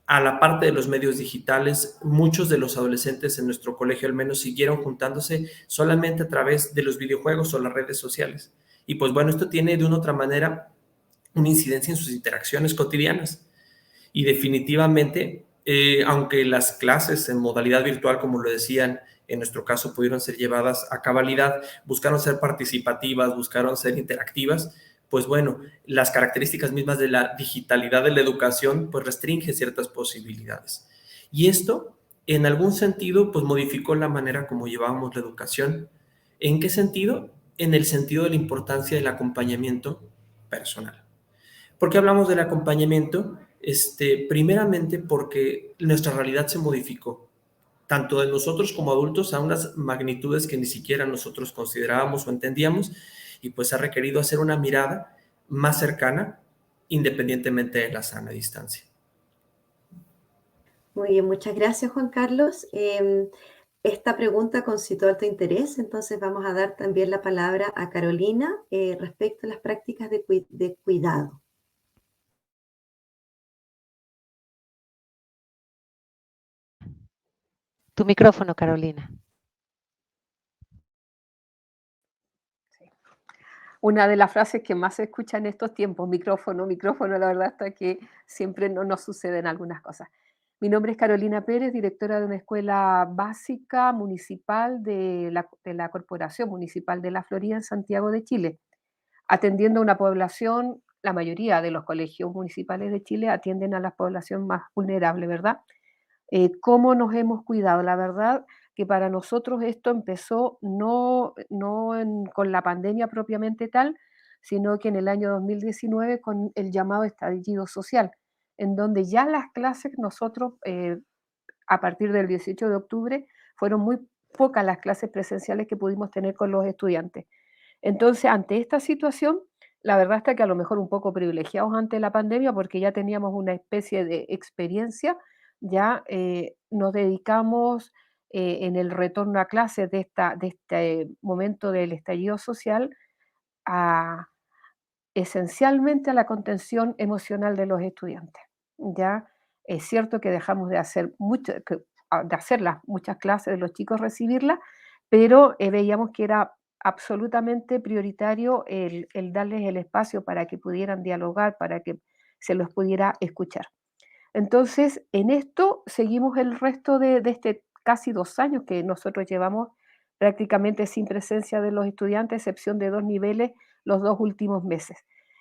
a la parte de los medios digitales. Muchos de los adolescentes en nuestro colegio al menos siguieron juntándose solamente a través de los videojuegos o las redes sociales. Y pues bueno, esto tiene de una u otra manera una incidencia en sus interacciones cotidianas. Y definitivamente aunque las clases en modalidad virtual, como lo decían, en nuestro caso pudieron ser llevadas a cabalidad, buscaron ser participativas, buscaron ser interactivas, pues bueno, las características mismas de la digitalidad de la educación pues restringe ciertas posibilidades. Y esto, en algún sentido, pues modificó la manera como llevábamos la educación. ¿En qué sentido? En el sentido de la importancia del acompañamiento personal. ¿Por qué hablamos del acompañamiento? Primeramente porque nuestra realidad se modificó, tanto de nosotros como adultos, a unas magnitudes que ni siquiera nosotros considerábamos o entendíamos, y pues ha requerido hacer una mirada más cercana, independientemente de la sana distancia. Muy bien, muchas gracias, Juan Carlos. Esta pregunta concitó alto interés, entonces vamos a dar también la palabra a Carolina respecto a las prácticas de cuidado. Tu micrófono, Carolina. Una de las frases que más se escucha en estos tiempos, micrófono, micrófono, la verdad está que siempre no nos suceden algunas cosas. Mi nombre es Carolina Pérez, directora de una escuela básica municipal de la Corporación Municipal de La Florida en Santiago de Chile, atendiendo a una población, la mayoría de los colegios municipales de Chile atienden a la población más vulnerable, ¿verdad? ¿Cómo nos hemos cuidado? La verdad que para nosotros esto empezó con la pandemia propiamente tal, sino que en el año 2019 con el llamado estallido social, en donde ya las clases nosotros, a partir del 18 de octubre, fueron muy pocas las clases presenciales que pudimos tener con los estudiantes. Entonces, ante esta situación, la verdad está que a lo mejor un poco privilegiados ante la pandemia, porque ya teníamos una especie de experiencia, ya nos dedicamos en el retorno a clases de este momento del estallido social esencialmente a la contención emocional de los estudiantes. Ya es cierto que dejamos de hacer muchas clases de los chicos, recibirlas, pero veíamos que era absolutamente prioritario el darles el espacio para que pudieran dialogar, para que se los pudiera escuchar. Entonces, en esto seguimos el resto de este casi 2 años que nosotros llevamos prácticamente sin presencia de los estudiantes, a excepción de 2 niveles, los 2 últimos meses.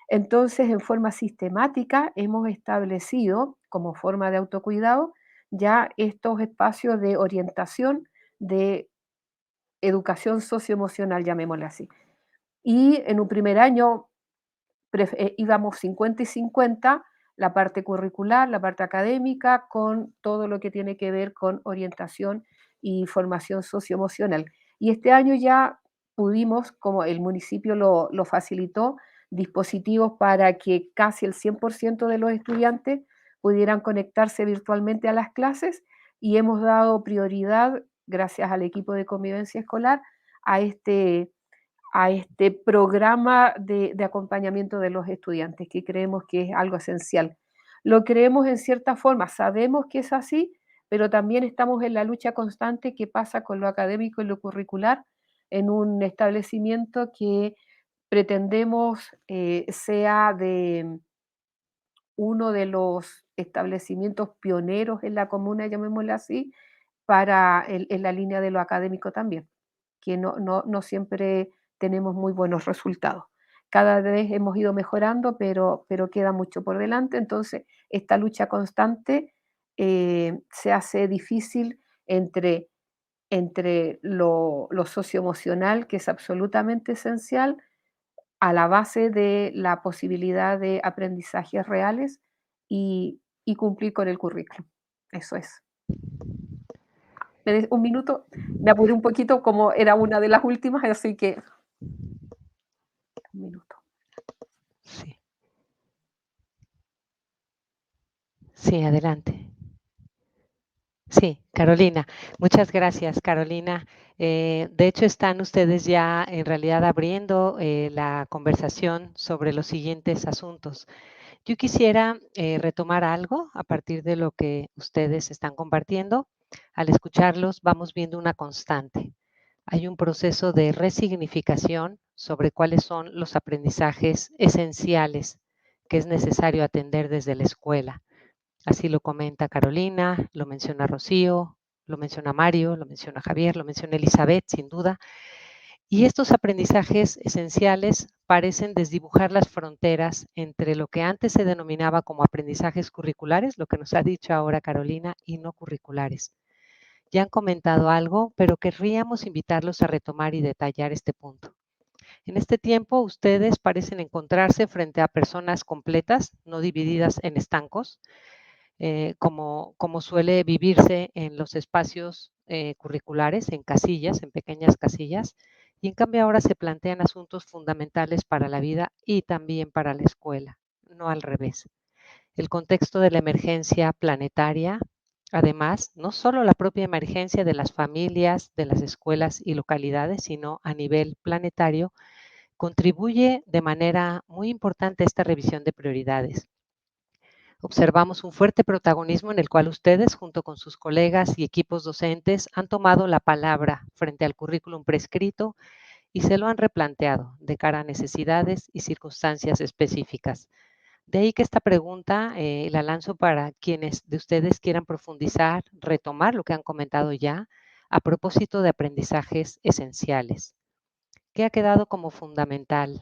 Entonces, en forma sistemática hemos establecido, como forma de autocuidado, ya estos espacios de orientación, de educación socioemocional, llamémosle así. Y en un primer año íbamos 50 y 50, la parte curricular, la parte académica, con todo lo que tiene que ver con orientación y formación socioemocional. Y este año ya pudimos, como el municipio lo facilitó, dispositivos para que casi el 100% de los estudiantes pudieran conectarse virtualmente a las clases, y hemos dado prioridad, gracias al equipo de convivencia escolar, a este programa de acompañamiento de los estudiantes, que creemos que es algo esencial. Lo creemos en cierta forma, sabemos que es así, pero también estamos en la lucha constante que pasa con lo académico y lo curricular en un establecimiento que pretendemos sea de uno de los establecimientos pioneros en la comuna, llamémosle así, en la línea de lo académico también, que no siempre tenemos muy buenos resultados. Cada vez hemos ido mejorando, pero queda mucho por delante, entonces esta lucha constante se hace difícil entre lo socioemocional, que es absolutamente esencial, a la base de la posibilidad de aprendizajes reales y cumplir con el currículum. Eso es. ¿Me des un minuto? Me apuré un poquito, como era una de las últimas, así que un minuto. Sí. Sí, adelante. Sí, Carolina. Muchas gracias, Carolina. De hecho, están ustedes ya en realidad abriendo la conversación sobre los siguientes asuntos. Yo quisiera retomar algo a partir de lo que ustedes están compartiendo. Al escucharlos, vamos viendo una constante. Hay un proceso de resignificación sobre cuáles son los aprendizajes esenciales que es necesario atender desde la escuela. Así lo comenta Carolina, lo menciona Rocío, lo menciona Mario, lo menciona Javier, lo menciona Elizabeth, sin duda. Y estos aprendizajes esenciales parecen desdibujar las fronteras entre lo que antes se denominaba como aprendizajes curriculares, lo que nos ha dicho ahora Carolina, y no curriculares. Ya han comentado algo, pero querríamos invitarlos a retomar y detallar este punto. En este tiempo, ustedes parecen encontrarse frente a personas completas, no divididas en estancos, como suele vivirse en los espacios curriculares, en casillas, en pequeñas casillas, y en cambio ahora se plantean asuntos fundamentales para la vida y también para la escuela, no al revés. El contexto de la emergencia planetaria, además, no solo la propia emergencia de las familias, de las escuelas y localidades, sino a nivel planetario, contribuye de manera muy importante a esta revisión de prioridades. Observamos un fuerte protagonismo en el cual ustedes, junto con sus colegas y equipos docentes, han tomado la palabra frente al currículum prescrito y se lo han replanteado de cara a necesidades y circunstancias específicas. De ahí que esta pregunta la lanzo para quienes de ustedes quieran profundizar, retomar lo que han comentado ya, a propósito de aprendizajes esenciales. ¿Qué ha quedado como fundamental?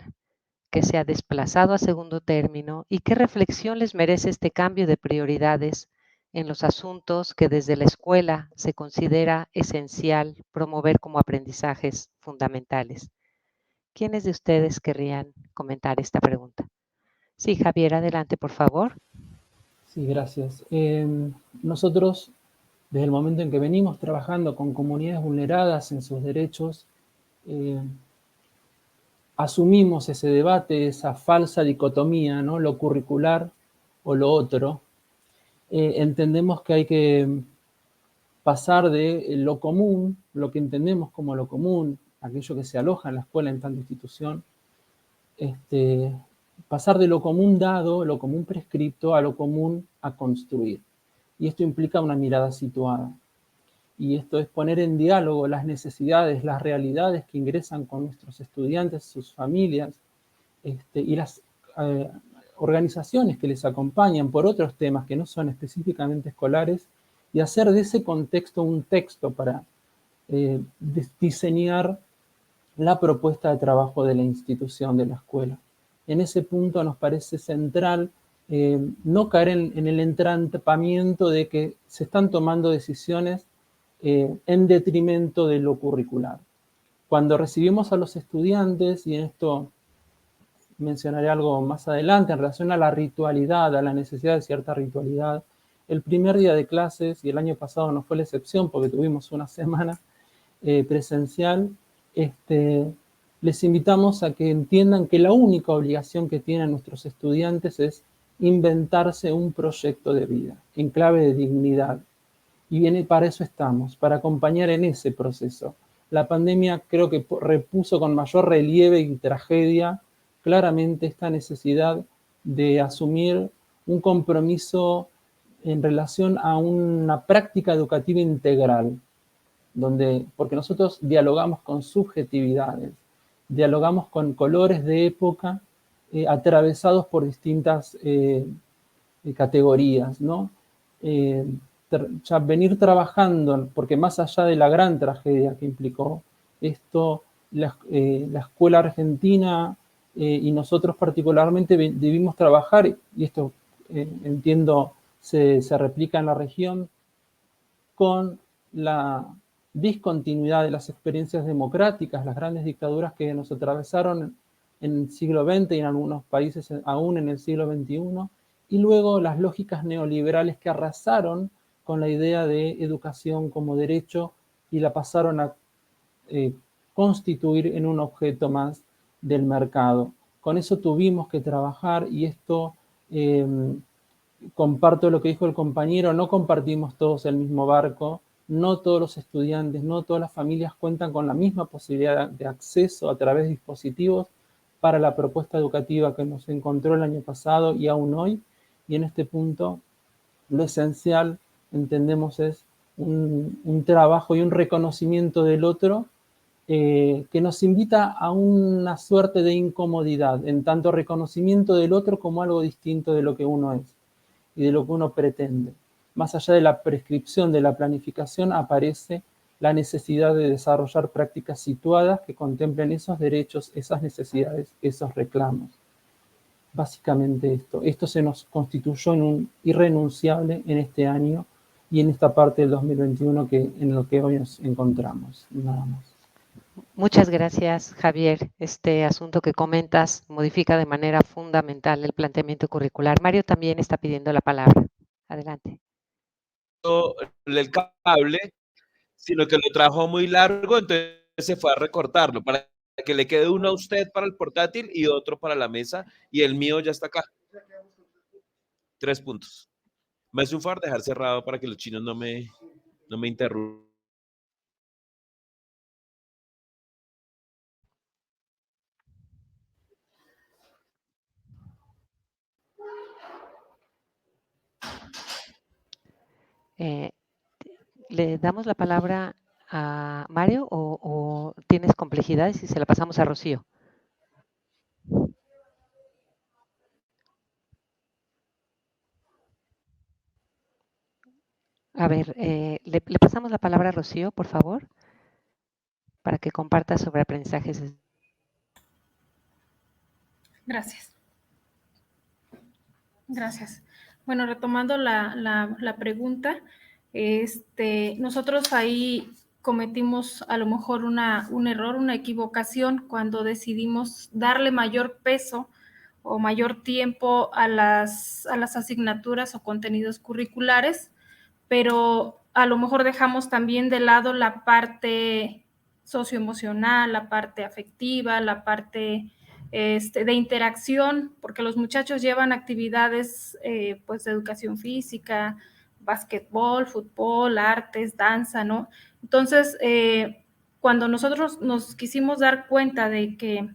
¿Qué se ha desplazado a segundo término? ¿Y qué reflexión les merece este cambio de prioridades en los asuntos que desde la escuela se considera esencial promover como aprendizajes fundamentales? ¿Quiénes de ustedes querrían comentar esta pregunta? Sí, Javier, adelante, por favor. Sí, gracias. Nosotros, desde el momento en que venimos trabajando con comunidades vulneradas en sus derechos, asumimos ese debate, esa falsa dicotomía, ¿no? Lo curricular o lo otro. Entendemos que hay que pasar de lo común, lo que entendemos como lo común, aquello que se aloja en la escuela en tanta institución, pasar de lo común dado, lo común prescripto, a lo común a construir. Y esto implica una mirada situada. Y esto es poner en diálogo las necesidades, las realidades que ingresan con nuestros estudiantes, sus familias, y las organizaciones que les acompañan por otros temas que no son específicamente escolares, y hacer de ese contexto un texto para diseñar la propuesta de trabajo de la institución, de la escuela. En ese punto nos parece central no caer en el entrampamiento de que se están tomando decisiones en detrimento de lo curricular. Cuando recibimos a los estudiantes, y en esto mencionaré algo más adelante en relación a la ritualidad, a la necesidad de cierta ritualidad, el primer día de clases, y el año pasado no fue la excepción porque tuvimos una semana presencial, les invitamos a que entiendan que la única obligación que tienen nuestros estudiantes es inventarse un proyecto de vida en clave de dignidad. Y para eso estamos, para acompañar en ese proceso. La pandemia creo que repuso con mayor relieve y tragedia claramente esta necesidad de asumir un compromiso en relación a una práctica educativa integral, porque nosotros dialogamos con subjetividades, dialogamos con colores de época atravesados por distintas categorías, ¿no? Ya venir trabajando, porque más allá de la gran tragedia que implicó esto, la escuela argentina y nosotros particularmente debimos trabajar, y esto entiendo se replica en la región, con la discontinuidad de las experiencias democráticas, las grandes dictaduras que nos atravesaron en el siglo XX y en algunos países aún en el siglo XXI, y luego las lógicas neoliberales que arrasaron con la idea de educación como derecho y la pasaron a constituir en un objeto más del mercado. Con eso tuvimos que trabajar, y esto comparto lo que dijo el compañero, no compartimos todos el mismo barco, no todos los estudiantes, no todas las familias cuentan con la misma posibilidad de acceso a través de dispositivos para la propuesta educativa que nos encontró el año pasado y aún hoy. Y en este punto, lo esencial, entendemos, es un trabajo y un reconocimiento del otro que nos invita a una suerte de incomodidad, en tanto reconocimiento del otro como algo distinto de lo que uno es. y de lo que uno pretende. Más allá de la prescripción de la planificación, aparece la necesidad de desarrollar prácticas situadas que contemplen esos derechos, esas necesidades, esos reclamos. Básicamente esto se nos constituyó en un irrenunciable en este año y en esta parte del 2021 en lo que hoy nos encontramos. Nada más. Muchas gracias, Javier. Este asunto que comentas modifica de manera fundamental el planteamiento curricular. Mario también está pidiendo la palabra. Adelante. El cable, sino que lo trajo muy largo, entonces se fue a recortarlo para que le quede uno a usted para el portátil y otro para la mesa, y el mío ya está acá. 3 puntos. Me hace un favor dejar cerrado para que los chinos no me interrumpan. ¿Le damos la palabra a Mario o tienes complejidades y se la pasamos a Rocío? A ver, le pasamos la palabra a Rocío, por favor, para que comparta sobre aprendizajes. Gracias. Gracias. Bueno, retomando la pregunta, nosotros ahí cometimos a lo mejor un error, una equivocación cuando decidimos darle mayor peso o mayor tiempo a las asignaturas o contenidos curriculares, pero a lo mejor dejamos también de lado la parte socioemocional, la parte afectiva, la parte de interacción, porque los muchachos llevan actividades pues de educación física, básquetbol, fútbol, artes, danza, ¿no? Entonces, cuando nosotros nos quisimos dar cuenta de que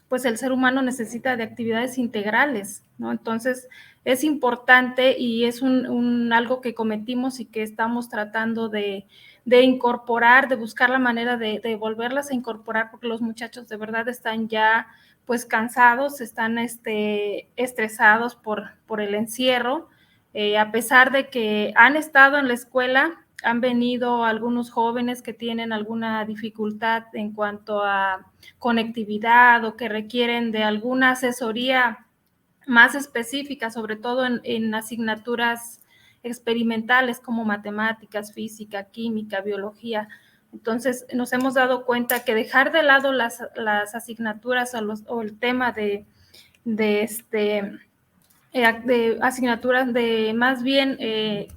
pues el ser humano necesita de actividades integrales, ¿no? Entonces, es importante y es algo que cometimos y que estamos tratando de incorporar, de buscar la manera de volverlas a incorporar, porque los muchachos de verdad están ya pues cansados, están estresados por el encierro, a pesar de que han estado en la escuela, han venido algunos jóvenes que tienen alguna dificultad en cuanto a conectividad o que requieren de alguna asesoría más específica, sobre todo en asignaturas experimentales como matemáticas, física, química, biología. Entonces, nos hemos dado cuenta que dejar de lado las asignaturas o el tema de asignaturas de más bien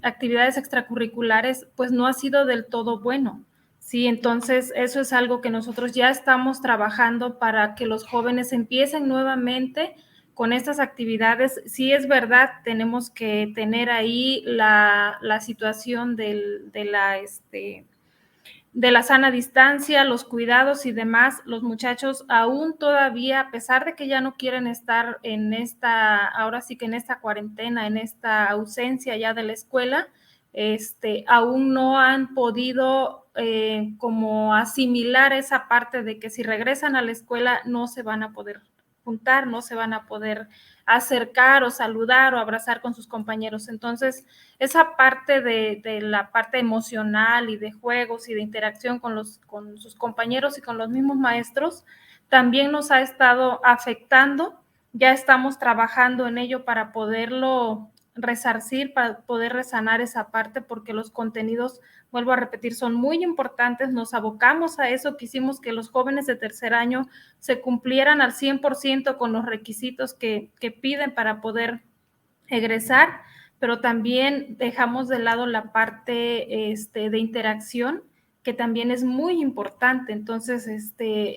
actividades extracurriculares, pues no ha sido del todo bueno. Sí, entonces eso es algo que nosotros ya estamos trabajando para que los jóvenes empiecen nuevamente con estas actividades. Sí es verdad, tenemos que tener ahí la situación de la sana distancia, los cuidados y demás. Los muchachos aún todavía, a pesar de que ya no quieren estar en ahora sí que en esta cuarentena, en esta ausencia ya de la escuela, aún no han podido como asimilar esa parte de que si regresan a la escuela no se van a poder juntar, no se van a poder acercar o saludar o abrazar con sus compañeros. Entonces, esa parte de la parte emocional y de juegos y de interacción con sus compañeros y con los mismos maestros también nos ha estado afectando. Ya estamos trabajando en ello para poderlo resarcir, para poder resanar esa parte, porque los contenidos, vuelvo a repetir, son muy importantes. Nos abocamos a eso, quisimos que los jóvenes de tercer año se cumplieran al 100% con los requisitos que piden para poder egresar, pero también dejamos de lado la parte de interacción, que también es muy importante. Entonces,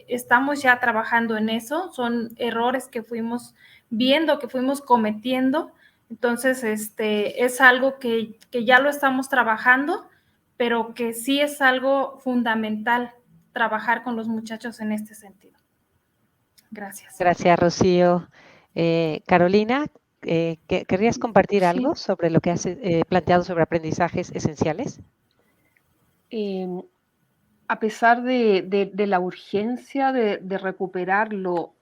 estamos ya trabajando en eso. Son errores que fuimos viendo, que fuimos cometiendo. Entonces, es algo que ya lo estamos trabajando, pero que sí es algo fundamental trabajar con los muchachos en este sentido. Gracias. Gracias, Rocío. Carolina, ¿querrías compartir algo sobre lo que has planteado sobre aprendizajes esenciales? A pesar de la urgencia de recuperar lo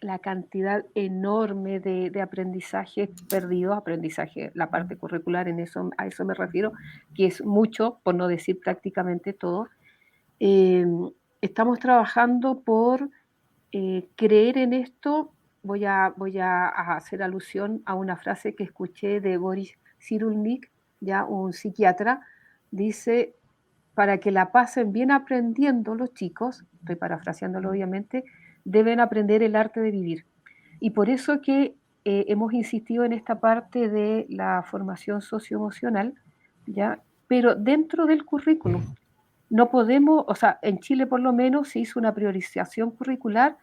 la cantidad enorme de aprendizaje perdido, aprendizaje, la parte curricular, a eso me refiero, que es mucho, por no decir prácticamente todo. Estamos trabajando por creer en esto. Voy a hacer alusión a una frase que escuché de Boris Cyrulnik, ya un psiquiatra, dice, para que la pasen bien aprendiendo los chicos, estoy parafraseándolo obviamente, deben aprender el arte de vivir. Y por eso que hemos insistido en esta parte de la formación socioemocional, ¿ya? Pero dentro del currículum. No podemos, o sea, en Chile por lo menos se hizo una priorización curricular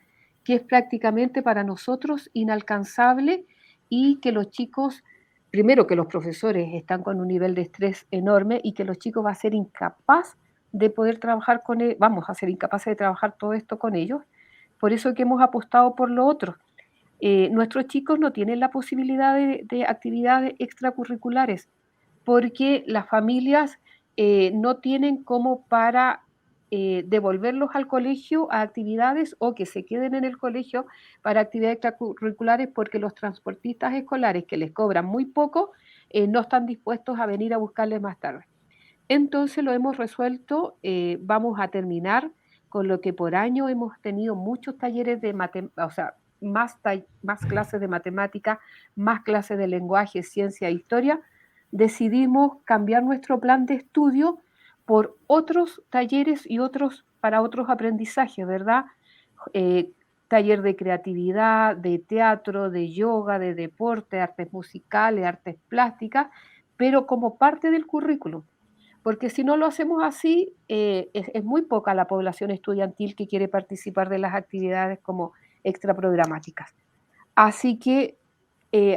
que es prácticamente para nosotros inalcanzable y que los chicos, primero que los profesores están con un nivel de estrés enorme y que los chicos va a ser incapaz de poder trabajar con ellos, vamos a ser incapaces de trabajar todo esto con ellos. Por eso que hemos apostado por lo otro. Nuestros chicos no tienen la posibilidad de actividades extracurriculares porque las familias no tienen como para devolverlos al colegio a actividades o que se queden en el colegio para actividades extracurriculares porque los transportistas escolares que les cobran muy poco no están dispuestos a venir a buscarles más tarde. Entonces lo hemos resuelto, vamos a terminar con lo que por año hemos tenido muchos talleres de matemáticas, o sea, más clases de matemática, más clases de lenguaje, ciencia e historia. Decidimos cambiar nuestro plan de estudio por otros talleres y para otros aprendizajes, ¿verdad? Taller de creatividad, de teatro, de yoga, de deporte, artes musicales, artes plásticas, pero como parte del currículum. Porque si no lo hacemos así, es muy poca la población estudiantil que quiere participar de las actividades como extraprogramáticas. Así que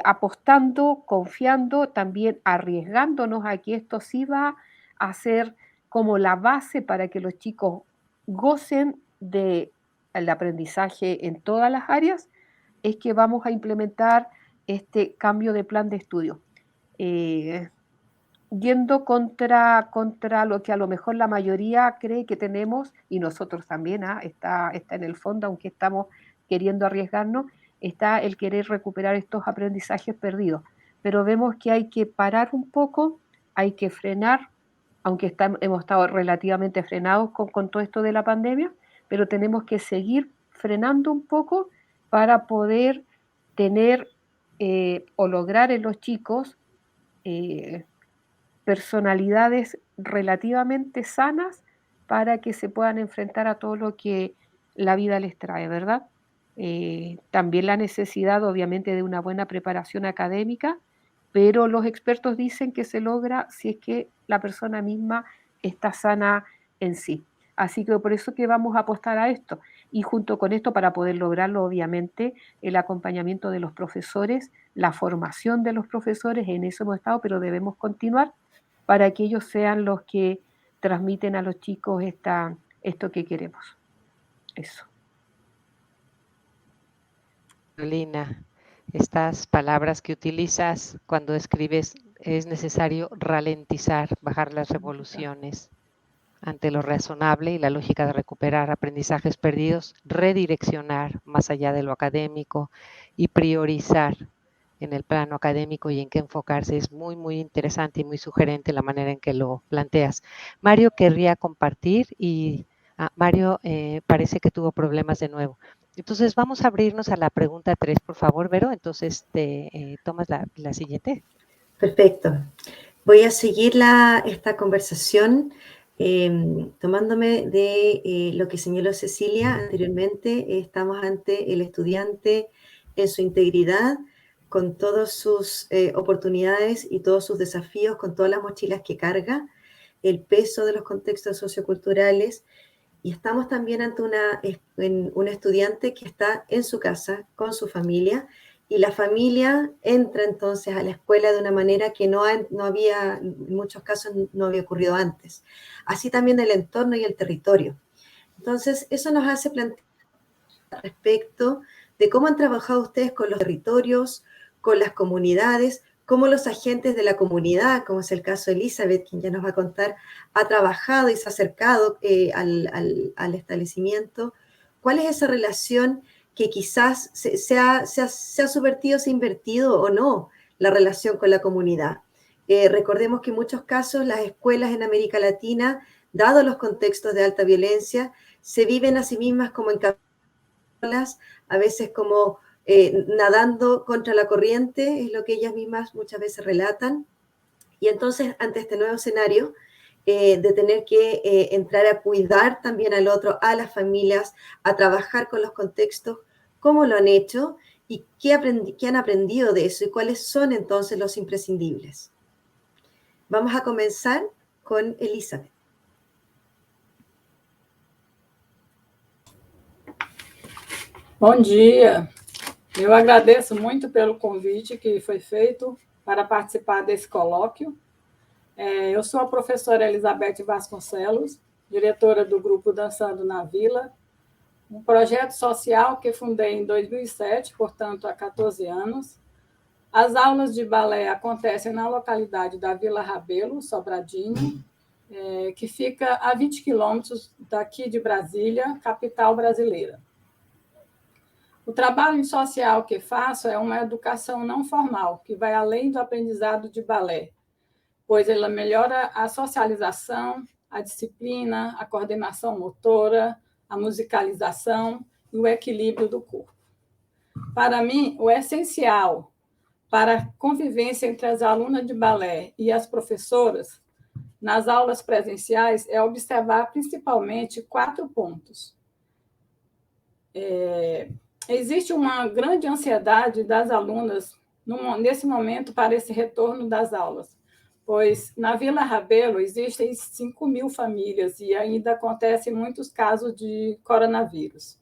apostando, confiando, también arriesgándonos a que esto sí va a ser como la base para que los chicos gocen del aprendizaje en todas las áreas, es que vamos a implementar este cambio de plan de estudio. Yendo contra lo que a lo mejor la mayoría cree que tenemos, y nosotros también, está en el fondo, aunque estamos queriendo arriesgarnos, está el querer recuperar estos aprendizajes perdidos. Pero vemos que hay que parar un poco, hay que frenar, aunque hemos estado relativamente frenados con todo esto de la pandemia, pero tenemos que seguir frenando un poco para poder tener o lograr en los chicos personalidades relativamente sanas para que se puedan enfrentar a todo lo que la vida les trae, ¿verdad? También la necesidad, obviamente, de una buena preparación académica, pero los expertos dicen que se logra si es que la persona misma está sana en sí. Así que por eso que vamos a apostar a esto. Y junto con esto, para poder lograrlo, obviamente, el acompañamiento de los profesores, la formación de los profesores, en eso hemos estado, pero debemos continuar para que ellos sean los que transmiten a los chicos esto que queremos. Eso. Carolina, estas palabras que utilizas cuando escribes, es necesario ralentizar, bajar las revoluciones ante lo razonable y la lógica de recuperar aprendizajes perdidos, redireccionar más allá de lo académico y priorizar en el plano académico y en qué enfocarse. Es muy, muy interesante y muy sugerente la manera en que lo planteas. Mario querría compartir y Mario parece que tuvo problemas de nuevo. Entonces vamos a abrirnos a la pregunta 3, por favor, Vero. Entonces tomas la siguiente. Perfecto. Voy a seguir esta conversación tomándome de lo que señaló Cecilia anteriormente. Estamos ante el estudiante en su integridad, con todas sus oportunidades y todos sus desafíos, con todas las mochilas que carga, el peso de los contextos socioculturales. Y estamos también ante un estudiante que está en su casa, con su familia, y la familia entra entonces a la escuela de una manera que no había, en muchos casos, no había ocurrido antes. Así también el entorno y el territorio. Entonces, eso nos hace plantear respecto de cómo han trabajado ustedes con los territorios, con las comunidades, cómo los agentes de la comunidad, como es el caso de Elizabeth, quien ya nos va a contar, ha trabajado y se ha acercado al establecimiento. ¿Cuál es esa relación que quizás se ha subvertido, se ha invertido o no la relación con la comunidad. Recordemos que en muchos casos las escuelas en América Latina, dado los contextos de alta violencia, se viven a sí mismas como en cápsulas, a veces como nadando contra la corriente, es lo que ellas mismas muchas veces relatan. Y entonces, ante este nuevo escenario, de tener que entrar a cuidar también al otro, a las familias, a trabajar con los contextos, cómo lo han hecho y qué han aprendido de eso y cuáles son entonces los imprescindibles. Vamos a comenzar con Elizabeth. Bom dia, eu agradeço muito pelo convite que foi feito para participar desse colóquio. Eu sou a professora Elizabeth Vasconcelos, diretora do grupo Dançando na Vila, um projeto social que fundei em 2007, portanto há 14 anos. As aulas de balé acontecem na localidade da Vila Rabelo, Sobradinho, que fica a 20 quilômetros daqui de Brasília, capital brasileira. O trabalho social que faço é uma educação não formal, que vai além do aprendizado de balé, pois ela melhora a socialização, a disciplina, a coordenação motora, a musicalização e o equilíbrio do corpo. Para mim, o essencial para a convivência entre as alunas de balé e as professoras nas aulas presenciais é observar principalmente 4 pontos. Existe uma grande ansiedade das alunas nesse momento para esse retorno das aulas, pois na Vila Rabelo existem 5.000 famílias e ainda acontecem muitos casos de coronavírus.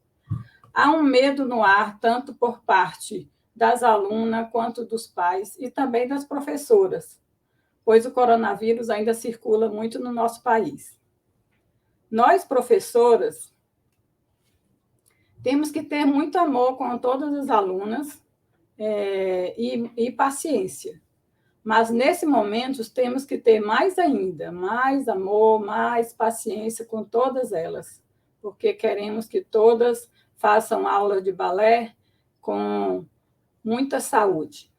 Há um medo no ar, tanto por parte das alunas quanto dos pais e também das professoras, pois o coronavírus ainda circula muito no nosso país. Nós, professoras, temos que ter muito amor com todas as alunas e paciência. Mas, nesse momento, temos que ter mais ainda, mais amor, mais paciência com todas elas, porque queremos que todas façam aula de balé com muita saúde.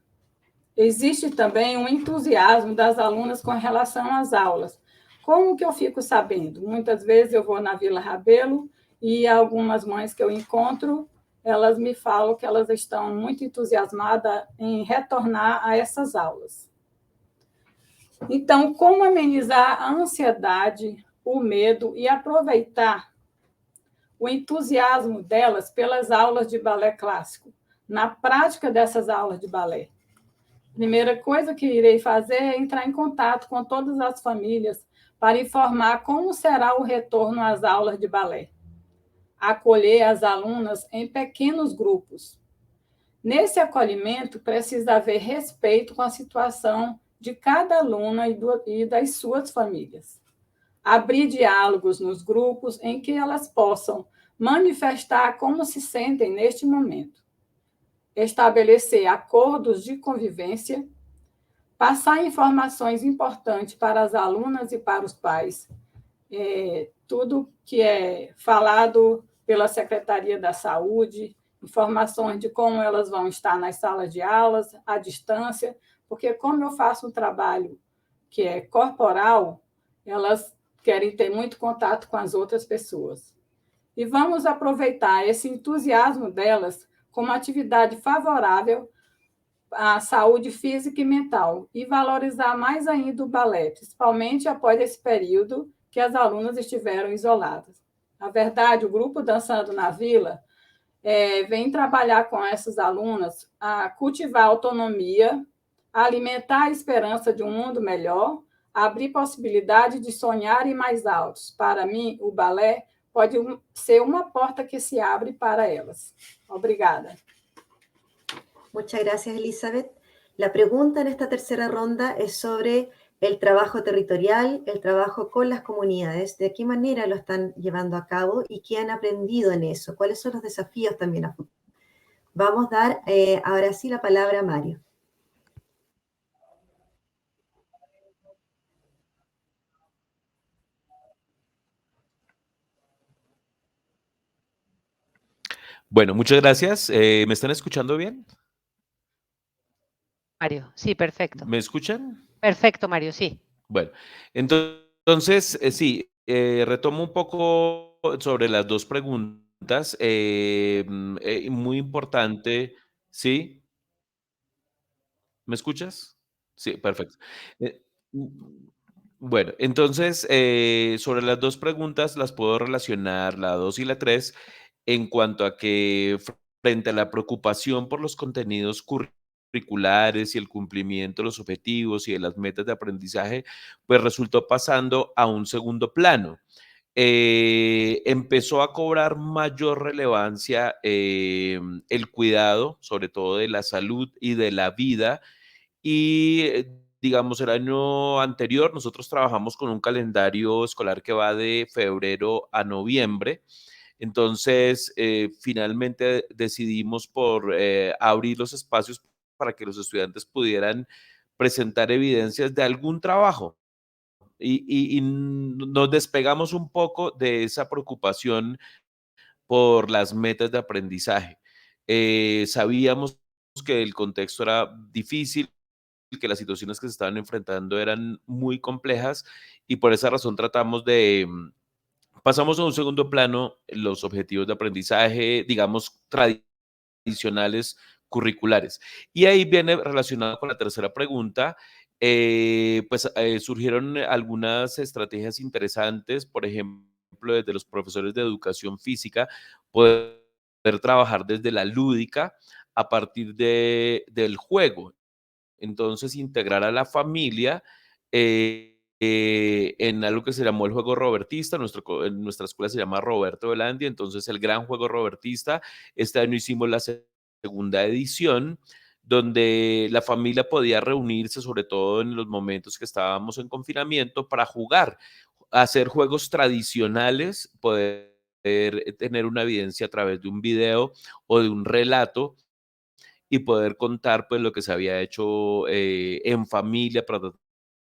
Existe também um entusiasmo das alunas com relação às aulas. Como que eu fico sabendo? Muitas vezes eu vou na Vila Rabelo e algumas mães que eu encontro, elas me falam que elas estão muito entusiasmadas em retornar a essas aulas. Então, como amenizar a ansiedade, o medo e aproveitar o entusiasmo delas pelas aulas de balé clássico, na prática dessas aulas de balé? Primeira coisa que irei fazer é entrar em contato com todas as famílias para informar como será o retorno às aulas de balé. Acolher as alunas em pequenos grupos. Nesse acolhimento, precisa haver respeito com a situação de cada aluna e das suas famílias. Abrir diálogos nos grupos em que elas possam manifestar como se sentem neste momento. Estabelecer acordos de convivência, passar informações importantes para as alunas e para os pais. Tudo que é falado pela Secretaria da Saúde, informações de como elas vão estar nas salas de aulas, à distância, porque como eu faço um trabalho que é corporal, elas querem ter muito contato com as outras pessoas. E vamos aproveitar esse entusiasmo delas como atividade favorável à saúde física e mental e valorizar mais ainda o balé, principalmente após esse período que as alunas estiveram isoladas. Na verdade, o grupo Dançando na Vila vem trabalhar com essas alunas a cultivar a autonomia, a alimentar a esperança de um mundo melhor, a abrir possibilidade de sonharem mais altos. Para mim, o balé pode ser uma porta que se abre para elas. Obrigada. Muchas gracias, Elizabeth. La pregunta en esta tercera ronda es sobre el trabajo territorial, el trabajo con las comunidades, de qué manera lo están llevando a cabo y qué han aprendido en eso, cuáles son los desafíos también a futuro. Vamos a dar ahora sí la palabra a Mario. Bueno, muchas gracias. ¿Me están escuchando bien? Mario, sí, perfecto. ¿Me escuchan? Perfecto, Mario, sí. Bueno, entonces, sí, retomo un poco sobre las dos preguntas. Muy importante, ¿sí? ¿Me escuchas? Sí, perfecto. Bueno, entonces, sobre las dos preguntas las puedo relacionar, la 2 y la 3 en cuanto a que frente a la preocupación por los contenidos curriculares y el cumplimiento de los objetivos y de las metas de aprendizaje, pues resultó pasando a un segundo plano. Empezó a cobrar mayor relevancia el cuidado, sobre todo de la salud y de la vida, y digamos, el año anterior nosotros trabajamos con un calendario escolar que va de febrero a noviembre. Entonces, finalmente decidimos por abrir los espacios para que los estudiantes pudieran presentar evidencias de algún trabajo. Y nos despegamos un poco de esa preocupación por las metas de aprendizaje. Sabíamos que el contexto era difícil, que las situaciones que se estaban enfrentando eran muy complejas y por esa razón tratamos de, pasamos a un segundo plano los objetivos de aprendizaje, digamos, tradicionales curriculares. Y ahí viene relacionado con la tercera pregunta, surgieron algunas estrategias interesantes, por ejemplo, desde los profesores de educación física, poder trabajar desde la lúdica a partir del juego. Entonces, integrar a la familia en algo que se llamó el juego robertista. En nuestra escuela se llama Roberto Velandia, entonces el gran juego robertista. Este año hicimos la segunda edición, donde la familia podía reunirse, sobre todo en los momentos que estábamos en confinamiento, para jugar, hacer juegos tradicionales, poder tener una evidencia a través de un video o de un relato y poder contar pues lo que se había hecho en familia para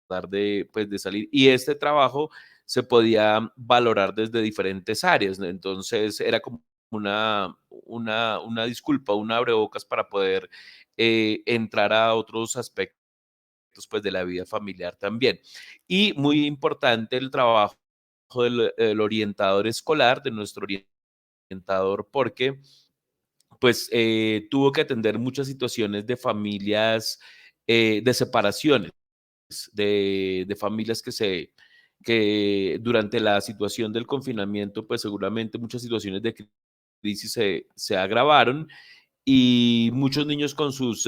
tratar de, pues, de salir. Y este trabajo se podía valorar desde diferentes áreas, ¿no? Entonces era como una disculpa, un abrebocas para poder entrar a otros aspectos pues, de la vida familiar también. Y muy importante el trabajo del orientador escolar, de nuestro orientador, porque pues tuvo que atender muchas situaciones de familias, de separaciones, de familias que durante la situación del confinamiento, pues seguramente muchas situaciones de crisis se agravaron y muchos niños con sus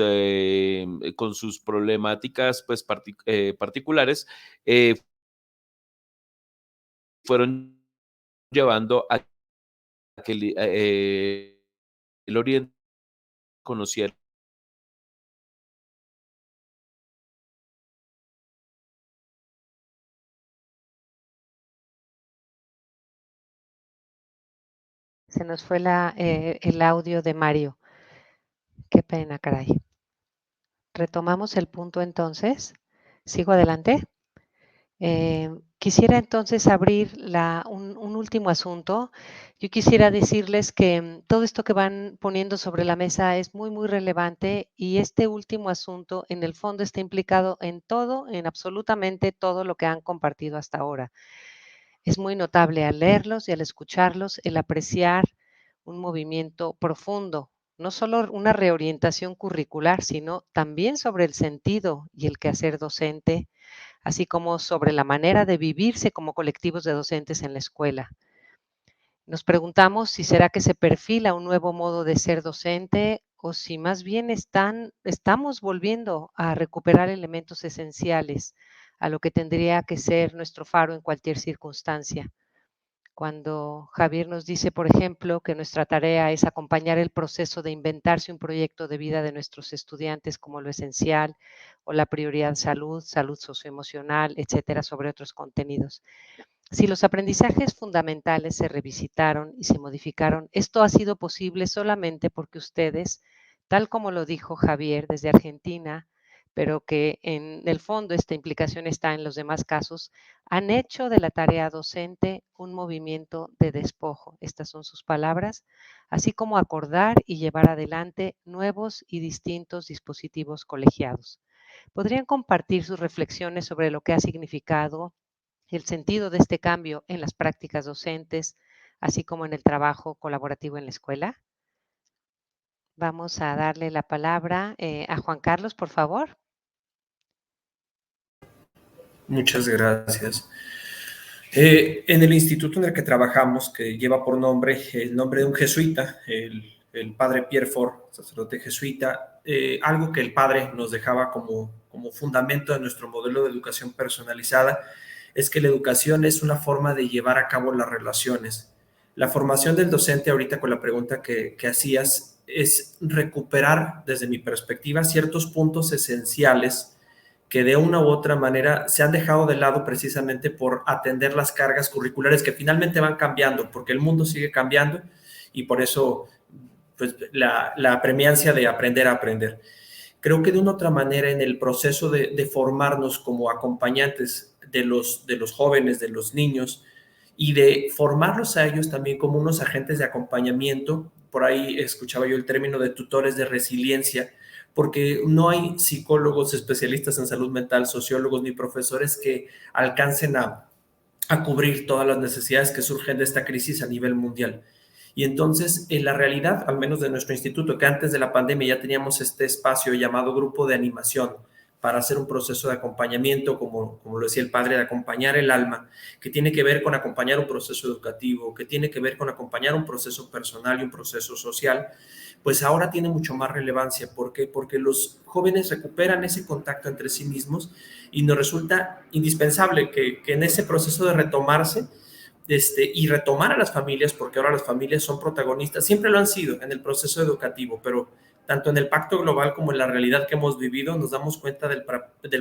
problemáticas pues, particulares fueron llevando a que el Oriente conociera. Se nos fue el audio de Mario. Qué pena, caray. Retomamos el punto entonces. ¿Sigo adelante? Quisiera entonces abrir un último asunto. Yo quisiera decirles que todo esto que van poniendo sobre la mesa es muy, muy relevante y este último asunto en el fondo está implicado en todo, en absolutamente todo lo que han compartido hasta ahora. Es muy notable al leerlos y al escucharlos el apreciar un movimiento profundo, no solo una reorientación curricular, sino también sobre el sentido y el quehacer docente, así como sobre la manera de vivirse como colectivos de docentes en la escuela. Nos preguntamos si será que se perfila un nuevo modo de ser docente o si más bien estamos volviendo a recuperar elementos esenciales a lo que tendría que ser nuestro faro en cualquier circunstancia. Cuando Javier nos dice, por ejemplo, que nuestra tarea es acompañar el proceso de inventarse un proyecto de vida de nuestros estudiantes como lo esencial o la prioridad salud, salud socioemocional, etcétera, sobre otros contenidos. Si los aprendizajes fundamentales se revisitaron y se modificaron, esto ha sido posible solamente porque ustedes, tal como lo dijo Javier desde Argentina, pero que en el fondo esta implicación está en los demás casos, han hecho de la tarea docente un movimiento de despojo. Estas son sus palabras, así como acordar y llevar adelante nuevos y distintos dispositivos colegiados. ¿Podrían compartir sus reflexiones sobre lo que ha significado el sentido de este cambio en las prácticas docentes, así como en el trabajo colaborativo en la escuela? Vamos a darle la palabra a Juan Carlos, por favor. Muchas gracias. En el instituto en el que trabajamos, que lleva por nombre el nombre de un jesuita, el padre Pierre Fort, sacerdote jesuita, algo que el padre nos dejaba como fundamento de nuestro modelo de educación personalizada es que la educación es una forma de llevar a cabo las relaciones. La formación del docente, ahorita con la pregunta que hacías, es recuperar, desde mi perspectiva, ciertos puntos esenciales que de una u otra manera se han dejado de lado precisamente por atender las cargas curriculares que finalmente van cambiando, porque el mundo sigue cambiando y por eso pues, la premiancia de aprender a aprender. Creo que de una u otra manera en el proceso de formarnos como acompañantes de los jóvenes, de los niños, y de formarlos a ellos también como unos agentes de acompañamiento, por ahí escuchaba yo el término de tutores de resiliencia, porque no hay psicólogos especialistas en salud mental, sociólogos ni profesores que alcancen a cubrir todas las necesidades que surgen de esta crisis a nivel mundial. Y entonces, en la realidad, al menos de nuestro instituto, que antes de la pandemia ya teníamos este espacio llamado grupo de animación para hacer un proceso de acompañamiento, como lo decía el padre, de acompañar el alma, que tiene que ver con acompañar un proceso educativo, que tiene que ver con acompañar un proceso personal y un proceso social, pues ahora tiene mucho más relevancia. ¿Por qué? Porque los jóvenes recuperan ese contacto entre sí mismos y nos resulta indispensable que en ese proceso de retomarse y retomar a las familias, porque ahora las familias son protagonistas, siempre lo han sido en el proceso educativo, pero tanto en el pacto global como en la realidad que hemos vivido, nos damos cuenta del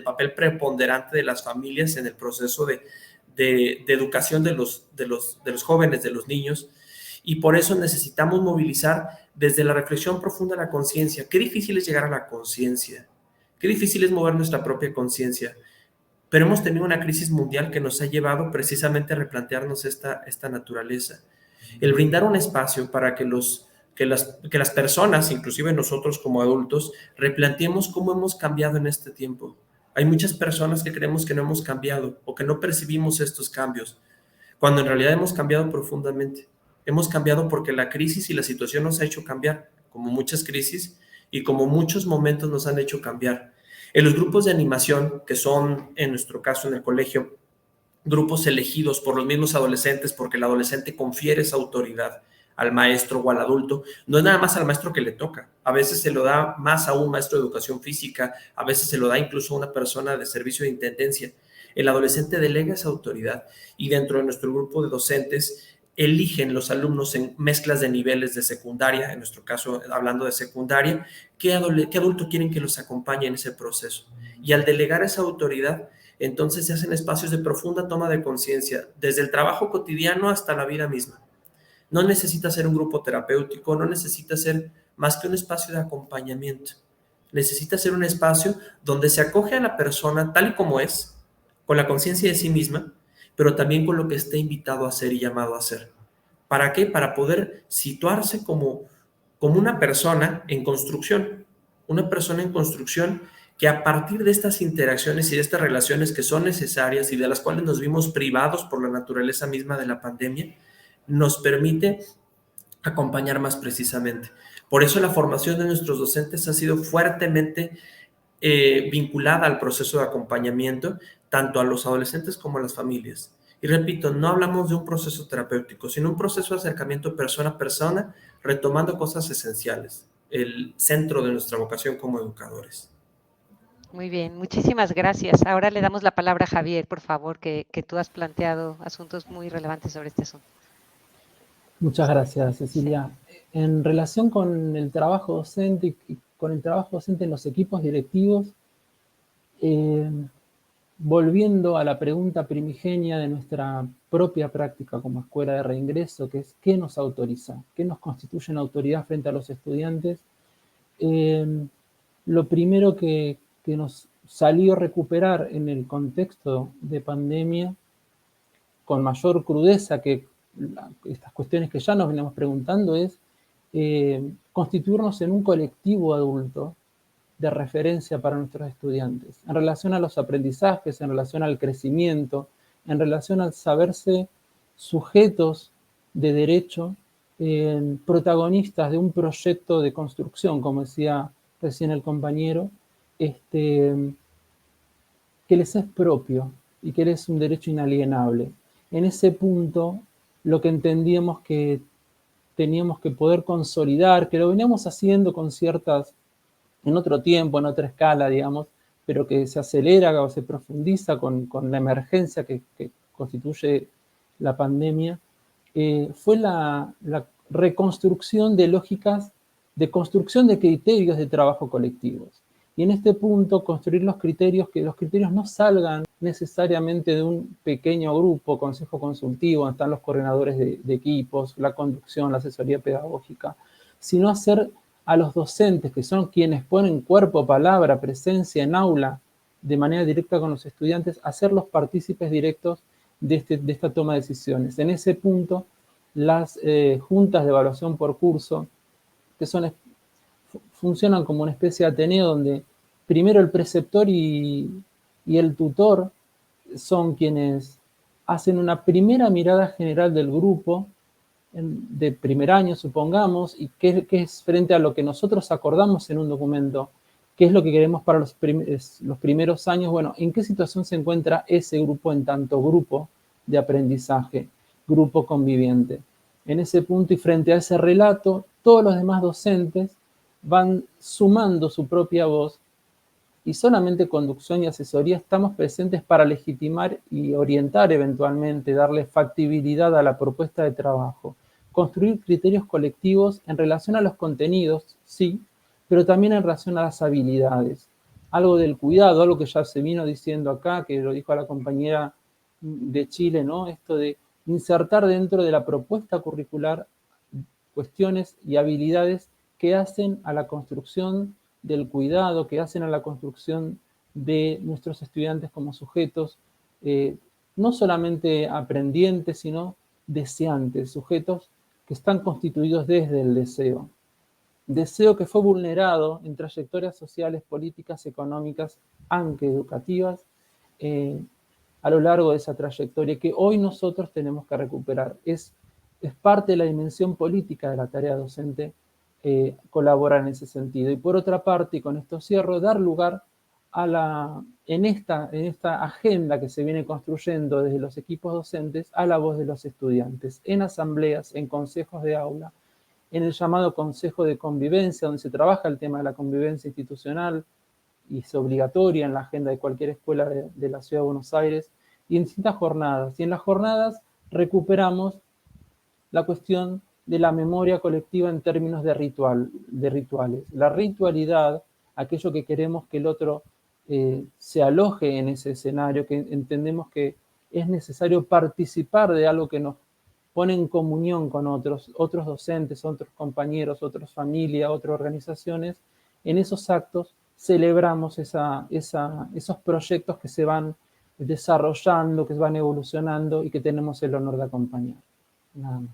papel preponderante de las familias en el proceso de educación de los jóvenes, de los niños, y por eso necesitamos movilizar desde la reflexión profunda la conciencia. Qué difícil es llegar a la conciencia, qué difícil es mover nuestra propia conciencia, pero hemos tenido una crisis mundial que nos ha llevado precisamente a replantearnos esta naturaleza. El brindar un espacio para que las personas, inclusive nosotros como adultos, replanteemos cómo hemos cambiado en este tiempo. Hay muchas personas que creemos que no hemos cambiado o que no percibimos estos cambios, cuando en realidad hemos cambiado profundamente. Hemos cambiado porque la crisis y la situación nos ha hecho cambiar, como muchas crisis y como muchos momentos nos han hecho cambiar. En los grupos de animación, que son, en nuestro caso en el colegio, grupos elegidos por los mismos adolescentes, porque el adolescente confiere esa autoridad al maestro o al adulto, no es nada más al maestro que le toca, a veces se lo da más a un maestro de educación física, a veces se lo da incluso a una persona de servicio de intendencia. El adolescente delega esa autoridad y dentro de nuestro grupo de docentes eligen los alumnos en mezclas de niveles de secundaria, en nuestro caso hablando de secundaria, qué adulto quieren que los acompañe en ese proceso. Y al delegar esa autoridad, entonces se hacen espacios de profunda toma de conciencia, desde el trabajo cotidiano hasta la vida misma. No necesita ser un grupo terapéutico, no necesita ser más que un espacio de acompañamiento. Necesita ser un espacio donde se acoge a la persona tal y como es, con la conciencia de sí misma, pero también con lo que esté invitado a hacer y llamado a hacer. ¿Para qué? Para poder situarse como una persona en construcción, que a partir de estas interacciones y de estas relaciones que son necesarias y de las cuales nos vimos privados por la naturaleza misma de la pandemia, nos permite acompañar más precisamente. Por eso la formación de nuestros docentes ha sido fuertemente vinculada al proceso de acompañamiento, tanto a los adolescentes como a las familias. Y repito, no hablamos de un proceso terapéutico, sino un proceso de acercamiento persona a persona, retomando cosas esenciales, el centro de nuestra vocación como educadores. Muy bien, muchísimas gracias. Ahora le damos la palabra a Javier, por favor, que tú has planteado asuntos muy relevantes sobre este asunto. Muchas gracias, Cecilia. En relación con el trabajo docente y con el trabajo docente en los equipos directivos, volviendo a la pregunta primigenia de nuestra propia práctica como escuela de reingreso, que es ¿qué nos autoriza? ¿Qué nos constituye en autoridad frente a los estudiantes? Lo primero que que nos salió recuperar en el contexto de pandemia con mayor crudeza que estas cuestiones que ya nos venimos preguntando es constituirnos en un colectivo adulto de referencia para nuestros estudiantes, en relación a los aprendizajes, en relación al crecimiento, en relación al saberse sujetos de derecho, protagonistas de un proyecto de construcción, como decía recién el compañero, que les es propio y que es un derecho inalienable. En ese punto, lo que entendíamos que teníamos que poder consolidar, que lo veníamos haciendo con ciertas, en otro tiempo, en otra escala, digamos, pero que se acelera o se profundiza con la emergencia que constituye la pandemia, fue la reconstrucción de lógicas de construcción de criterios de trabajo colectivos. Y en este punto construir los criterios, que los criterios no salgan necesariamente de un pequeño grupo, consejo consultivo, donde están los coordinadores de equipos, la conducción, la asesoría pedagógica, sino hacer a los docentes, que son quienes ponen cuerpo, palabra, presencia en aula, de manera directa con los estudiantes, hacerlos partícipes directos de esta toma de decisiones. En ese punto, las juntas de evaluación por curso, que funcionan como una especie de ateneo donde primero el preceptor y el tutor son quienes hacen una primera mirada general del grupo, de primer año, supongamos, y qué es frente a lo que nosotros acordamos en un documento, qué es lo que queremos para los primeros años, bueno, en qué situación se encuentra ese grupo en tanto grupo de aprendizaje, grupo conviviente. En ese punto y frente a ese relato, todos los demás docentes van sumando su propia voz y solamente conducción y asesoría estamos presentes para legitimar y orientar eventualmente, darle factibilidad a la propuesta de trabajo, construir criterios colectivos en relación a los contenidos, sí, pero también en relación a las habilidades. Algo del cuidado, algo que ya se vino diciendo acá, que lo dijo la compañera de Chile, ¿no? Esto de insertar dentro de la propuesta curricular cuestiones y habilidades que hacen a la construcción del cuidado, que hacen a la construcción de nuestros estudiantes como sujetos, no solamente aprendientes, sino deseantes, sujetos que están constituidos desde el deseo. Deseo que fue vulnerado en trayectorias sociales, políticas, económicas, aunque educativas, a lo largo de esa trayectoria que hoy nosotros tenemos que recuperar. Es parte de la dimensión política de la tarea docente colaborar en ese sentido. Y por otra parte, y con esto cierro, dar lugar en esta agenda que se viene construyendo desde los equipos docentes a la voz de los estudiantes, en asambleas, en consejos de aula, en el llamado Consejo de Convivencia, donde se trabaja el tema de la convivencia institucional y es obligatoria en la agenda de cualquier escuela de la Ciudad de Buenos Aires, y en distintas jornadas. Y en las jornadas recuperamos la cuestión de la memoria colectiva en términos de rituales. La ritualidad, aquello que queremos que el otro se aloje en ese escenario, que entendemos que es necesario participar de algo que nos pone en comunión con otros docentes, otros compañeros, otras familias, otras organizaciones. En esos actos celebramos esos proyectos que se van desarrollando, que se van evolucionando y que tenemos el honor de acompañar. Nada más.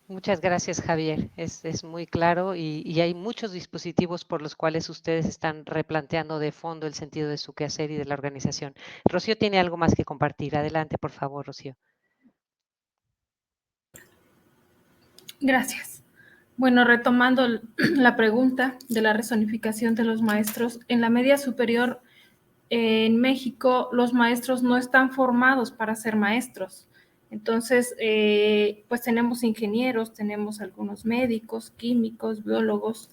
Muchas gracias, Javier. Es muy claro y hay muchos dispositivos por los cuales ustedes están replanteando de fondo el sentido de su quehacer y de la organización. Rocío tiene algo más que compartir. Adelante, por favor, Rocío. Gracias. Bueno, retomando la pregunta de la rezonificación de los maestros, en la media superior en México los maestros no están formados para ser maestros. Entonces, pues tenemos ingenieros, tenemos algunos médicos, químicos, biólogos,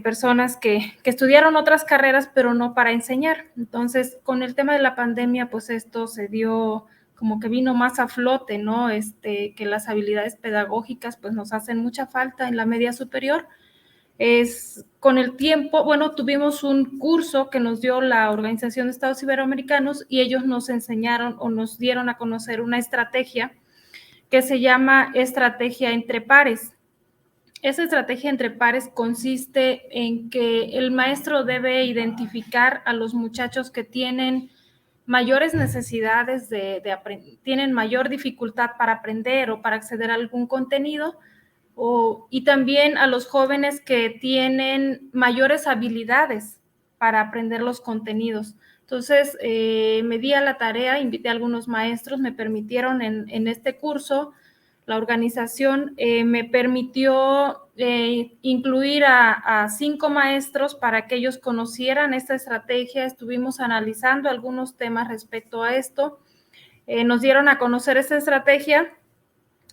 personas que estudiaron otras carreras, pero no para enseñar. Entonces, con el tema de la pandemia, pues esto se dio como que vino más a flote, ¿no? Que las habilidades pedagógicas pues nos hacen mucha falta en la media superior. Con el tiempo, bueno, tuvimos un curso que nos dio la Organización de Estados Iberoamericanos y ellos nos enseñaron o nos dieron a conocer una estrategia que se llama estrategia entre pares. Esa estrategia entre pares consiste en que el maestro debe identificar a los muchachos que tienen mayores necesidades tienen mayor dificultad para aprender o para acceder a algún contenido, y también a los jóvenes que tienen mayores habilidades para aprender los contenidos. Entonces, me di a la tarea, invité a algunos maestros, me permitieron en este curso, la organización me permitió incluir a 5 maestros para que ellos conocieran esta estrategia. Estuvimos analizando algunos temas respecto a esto. Nos dieron a conocer esta estrategia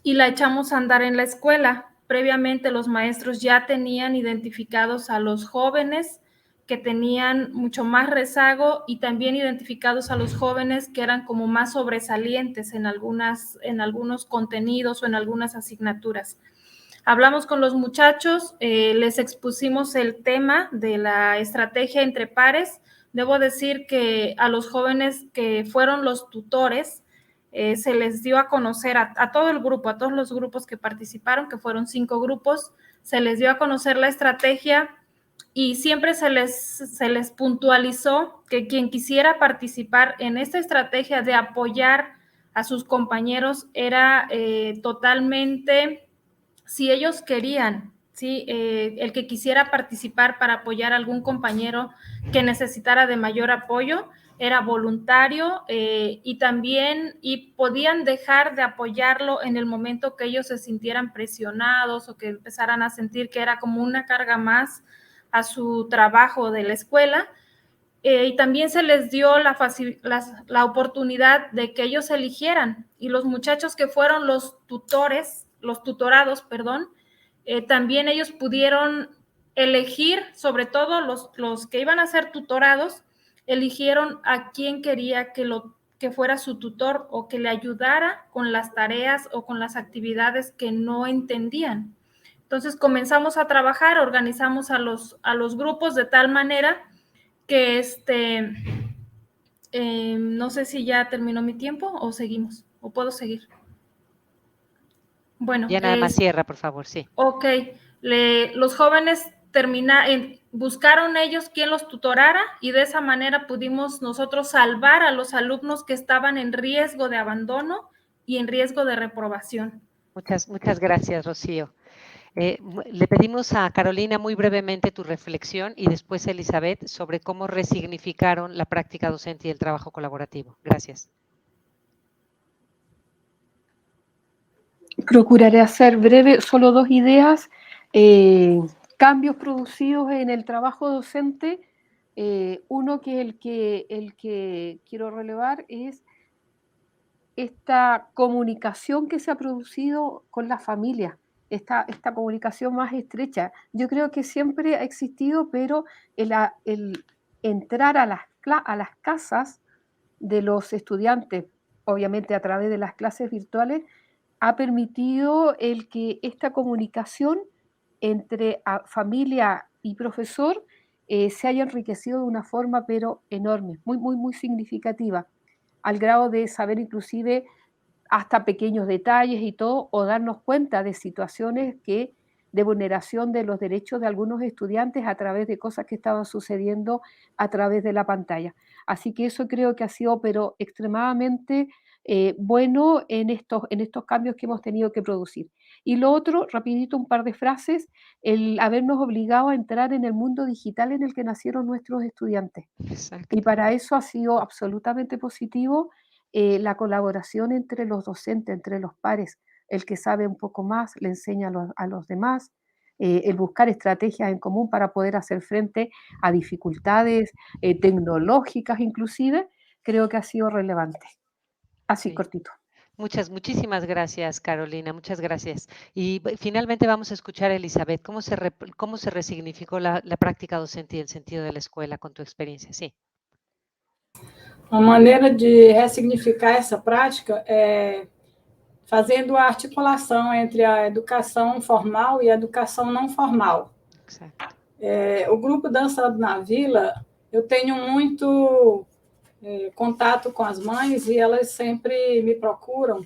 y la echamos a andar en la escuela. Previamente los maestros ya tenían identificados a los jóvenes que tenían mucho más rezago y también identificados a los jóvenes que eran como más sobresalientes en algunos contenidos o en algunas asignaturas. Hablamos con los muchachos, les expusimos el tema de la estrategia entre pares. Debo decir que a los jóvenes que fueron los tutores, se les dio a conocer a todo el grupo, a todos los grupos que participaron, que fueron 5 grupos, se les dio a conocer la estrategia y siempre se les puntualizó que quien quisiera participar en esta estrategia de apoyar a sus compañeros era totalmente, si ellos querían, ¿sí? El que quisiera participar para apoyar a algún compañero que necesitara de mayor apoyo, era voluntario y podían dejar de apoyarlo en el momento que ellos se sintieran presionados o que empezaran a sentir que era como una carga más a su trabajo de la escuela. Y también se les dio la oportunidad de que ellos eligieran, y los muchachos que fueron los tutorados, también ellos pudieron elegir, sobre todo los que iban a ser tutorados, eligieron a quién quería que fuera su tutor o que le ayudara con las tareas o con las actividades que no entendían. Entonces comenzamos a trabajar, organizamos a los grupos de tal manera que no sé si ya terminó mi tiempo o seguimos, o puedo seguir. Bueno. Ya nada más cierra, por favor, sí. Ok, los jóvenes buscaron ellos quién los tutorara y de esa manera pudimos nosotros salvar a los alumnos que estaban en riesgo de abandono y en riesgo de reprobación. Muchas gracias, Rocío. Le pedimos a Carolina muy brevemente tu reflexión y después a Elizabeth sobre cómo resignificaron la práctica docente y el trabajo colaborativo. Gracias. Procuraré hacer breve, solo 2 ideas. Cambios producidos en el trabajo docente. Uno que el que quiero relevar es esta comunicación que se ha producido con la familia, esta comunicación más estrecha. Yo creo que siempre ha existido, pero el entrar a las casas de los estudiantes, obviamente a través de las clases virtuales, ha permitido el que esta comunicación entre familia y profesor se haya enriquecido de una forma pero enorme, muy, muy, muy significativa, al grado de saber inclusive hasta pequeños detalles y todo, o darnos cuenta de situaciones de vulneración de los derechos de algunos estudiantes a través de cosas que estaban sucediendo a través de la pantalla. Así que eso creo que ha sido pero extremadamente bueno en estos cambios que hemos tenido que producir. Y lo otro, rapidito un par de frases, el habernos obligado a entrar en el mundo digital en el que nacieron nuestros estudiantes. Exacto. Y para eso ha sido absolutamente positivo la colaboración entre los docentes, entre los pares. El que sabe un poco más le enseña a los demás, el buscar estrategias en común para poder hacer frente a dificultades tecnológicas inclusive, creo que ha sido relevante. Así, sí. Cortito. Muchísimas gracias, Carolina, muchas gracias. Y finalmente vamos a escuchar a Elizabeth. ¿Cómo se resignificó la práctica docente y el sentido de la escuela con tu experiencia? Sí. Uma maneira de ressignificar essa prática é fazendo a articulação entre a educação formal e a educação não formal. Exacto. O grupo Dança na Vila, eu tenho muito contato com as mães e elas sempre me procuram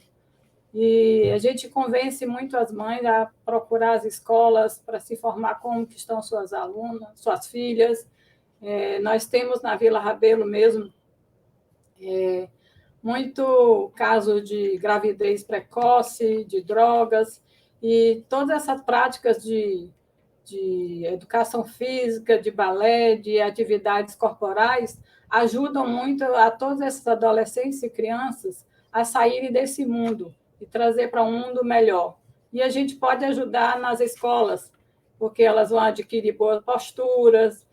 E a gente convence muito as mães a procurar as escolas para se formar como que estão suas alunas, suas filhas. Nós temos na Vila Rabelo mesmo muito caso de gravidez precoce, de drogas, e todas essas práticas de educação física, de balé, de atividades corporais, ajudam muito a todos esses adolescentes e crianças a saírem desse mundo e trazer para um mundo melhor. E a gente pode ajudar nas escolas, porque elas vão adquirir boas posturas,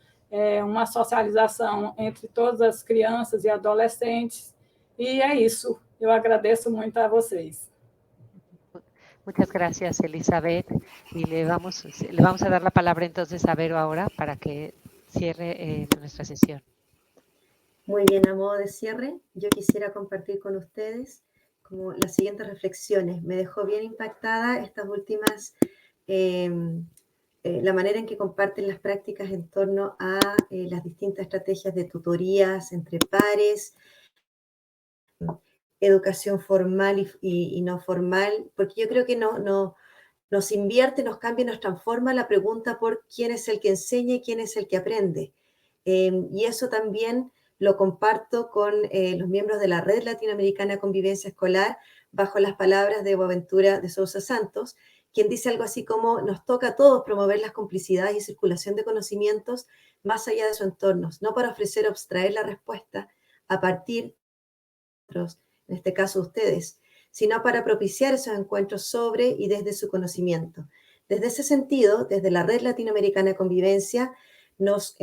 uma socialização entre todas as crianças e adolescentes. E é isso. Eu agradeço muito a vocês. Muchas gracias, Elizabeth. Y le vamos a dar la palabra entonces a Vero ahora para que cierre nuestra sesión. Muy bien, a modo de cierre, yo quisiera compartir con ustedes como las siguientes reflexiones. Me dejó bien impactada estas últimas, la manera en que comparten las prácticas en torno a las distintas estrategias de tutorías entre pares, educación formal y no formal, porque yo creo que nos invierte, nos cambia, nos transforma la pregunta por quién es el que enseña y quién es el que aprende. Y eso también lo comparto con los miembros de la Red Latinoamericana de Convivencia Escolar, bajo las palabras de Boaventura de Sousa Santos, quien dice algo así como: nos toca a todos promover las complicidades y circulación de conocimientos más allá de sus entornos, no para ofrecer o abstraer la respuesta a partir de otros, en este caso ustedes, sino para propiciar esos encuentros sobre y desde su conocimiento. Desde ese sentido, desde la Red Latinoamericana de Convivencia, nos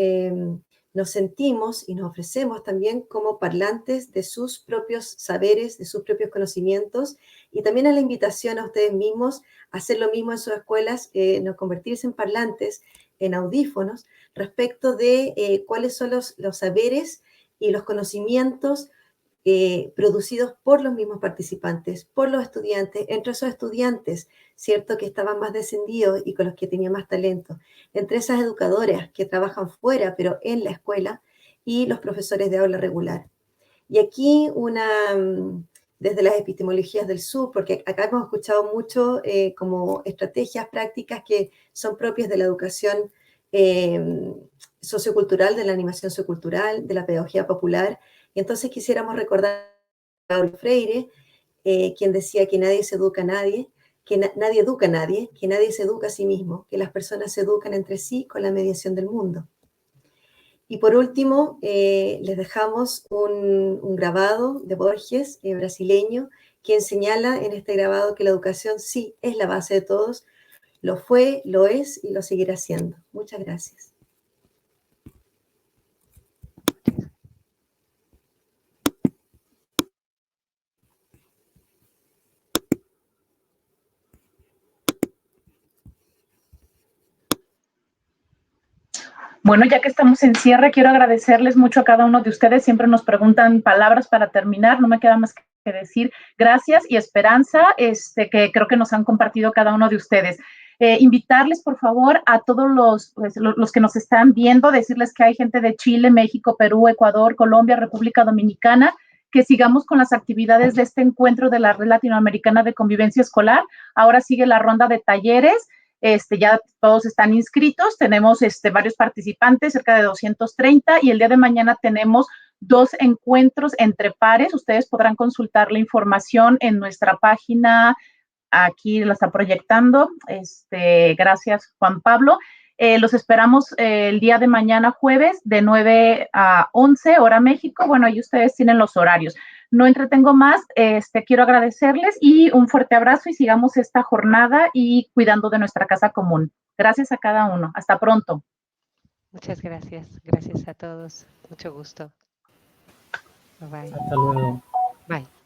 sentimos y nos ofrecemos también como parlantes de sus propios saberes, de sus propios conocimientos, y también a la invitación a ustedes mismos a hacer lo mismo en sus escuelas, no convertirse en parlantes, en audífonos, respecto de cuáles son los saberes y los conocimientos producidos por los mismos participantes, por los estudiantes, entre esos estudiantes, ¿cierto?, que estaban más descendidos y con los que tenían más talento, entre esas educadoras que trabajan fuera, pero en la escuela, y los profesores de aula regular. Y aquí desde las epistemologías del sur, porque acá hemos escuchado mucho como estrategias prácticas que son propias de la educación sociocultural, de la animación sociocultural, de la pedagogía popular. Y entonces quisiéramos recordar a Paulo Freire, quien decía que nadie se educa a nadie, que nadie educa a nadie, que nadie se educa a sí mismo, que las personas se educan entre sí con la mediación del mundo. Y por último, les dejamos un grabado de Borges, brasileño, quien señala en este grabado que la educación sí es la base de todos, lo fue, lo es y lo seguirá siendo. Muchas gracias. Bueno, ya que estamos en cierre, quiero agradecerles mucho a cada uno de ustedes. Siempre nos preguntan palabras para terminar. No me queda más que decir gracias y esperanza, que creo que nos han compartido cada uno de ustedes. Invitarles, por favor, a todos los que nos están viendo, decirles que hay gente de Chile, México, Perú, Ecuador, Colombia, República Dominicana, que sigamos con las actividades de este encuentro de la Red Latinoamericana de Convivencia Escolar. Ahora sigue la ronda de talleres. Ya todos están inscritos, tenemos varios participantes, cerca de 230, y el día de mañana tenemos 2 encuentros entre pares. Ustedes podrán consultar la información en nuestra página, aquí la está proyectando, gracias Juan Pablo. Los esperamos el día de mañana jueves de 9 a 11 hora México. Bueno, ahí ustedes tienen los horarios. No entretengo más, quiero agradecerles y un fuerte abrazo y sigamos esta jornada y cuidando de nuestra casa común. Gracias a cada uno. Hasta pronto. Muchas gracias. Gracias a todos. Mucho gusto. Bye bye. Hasta luego. Bye.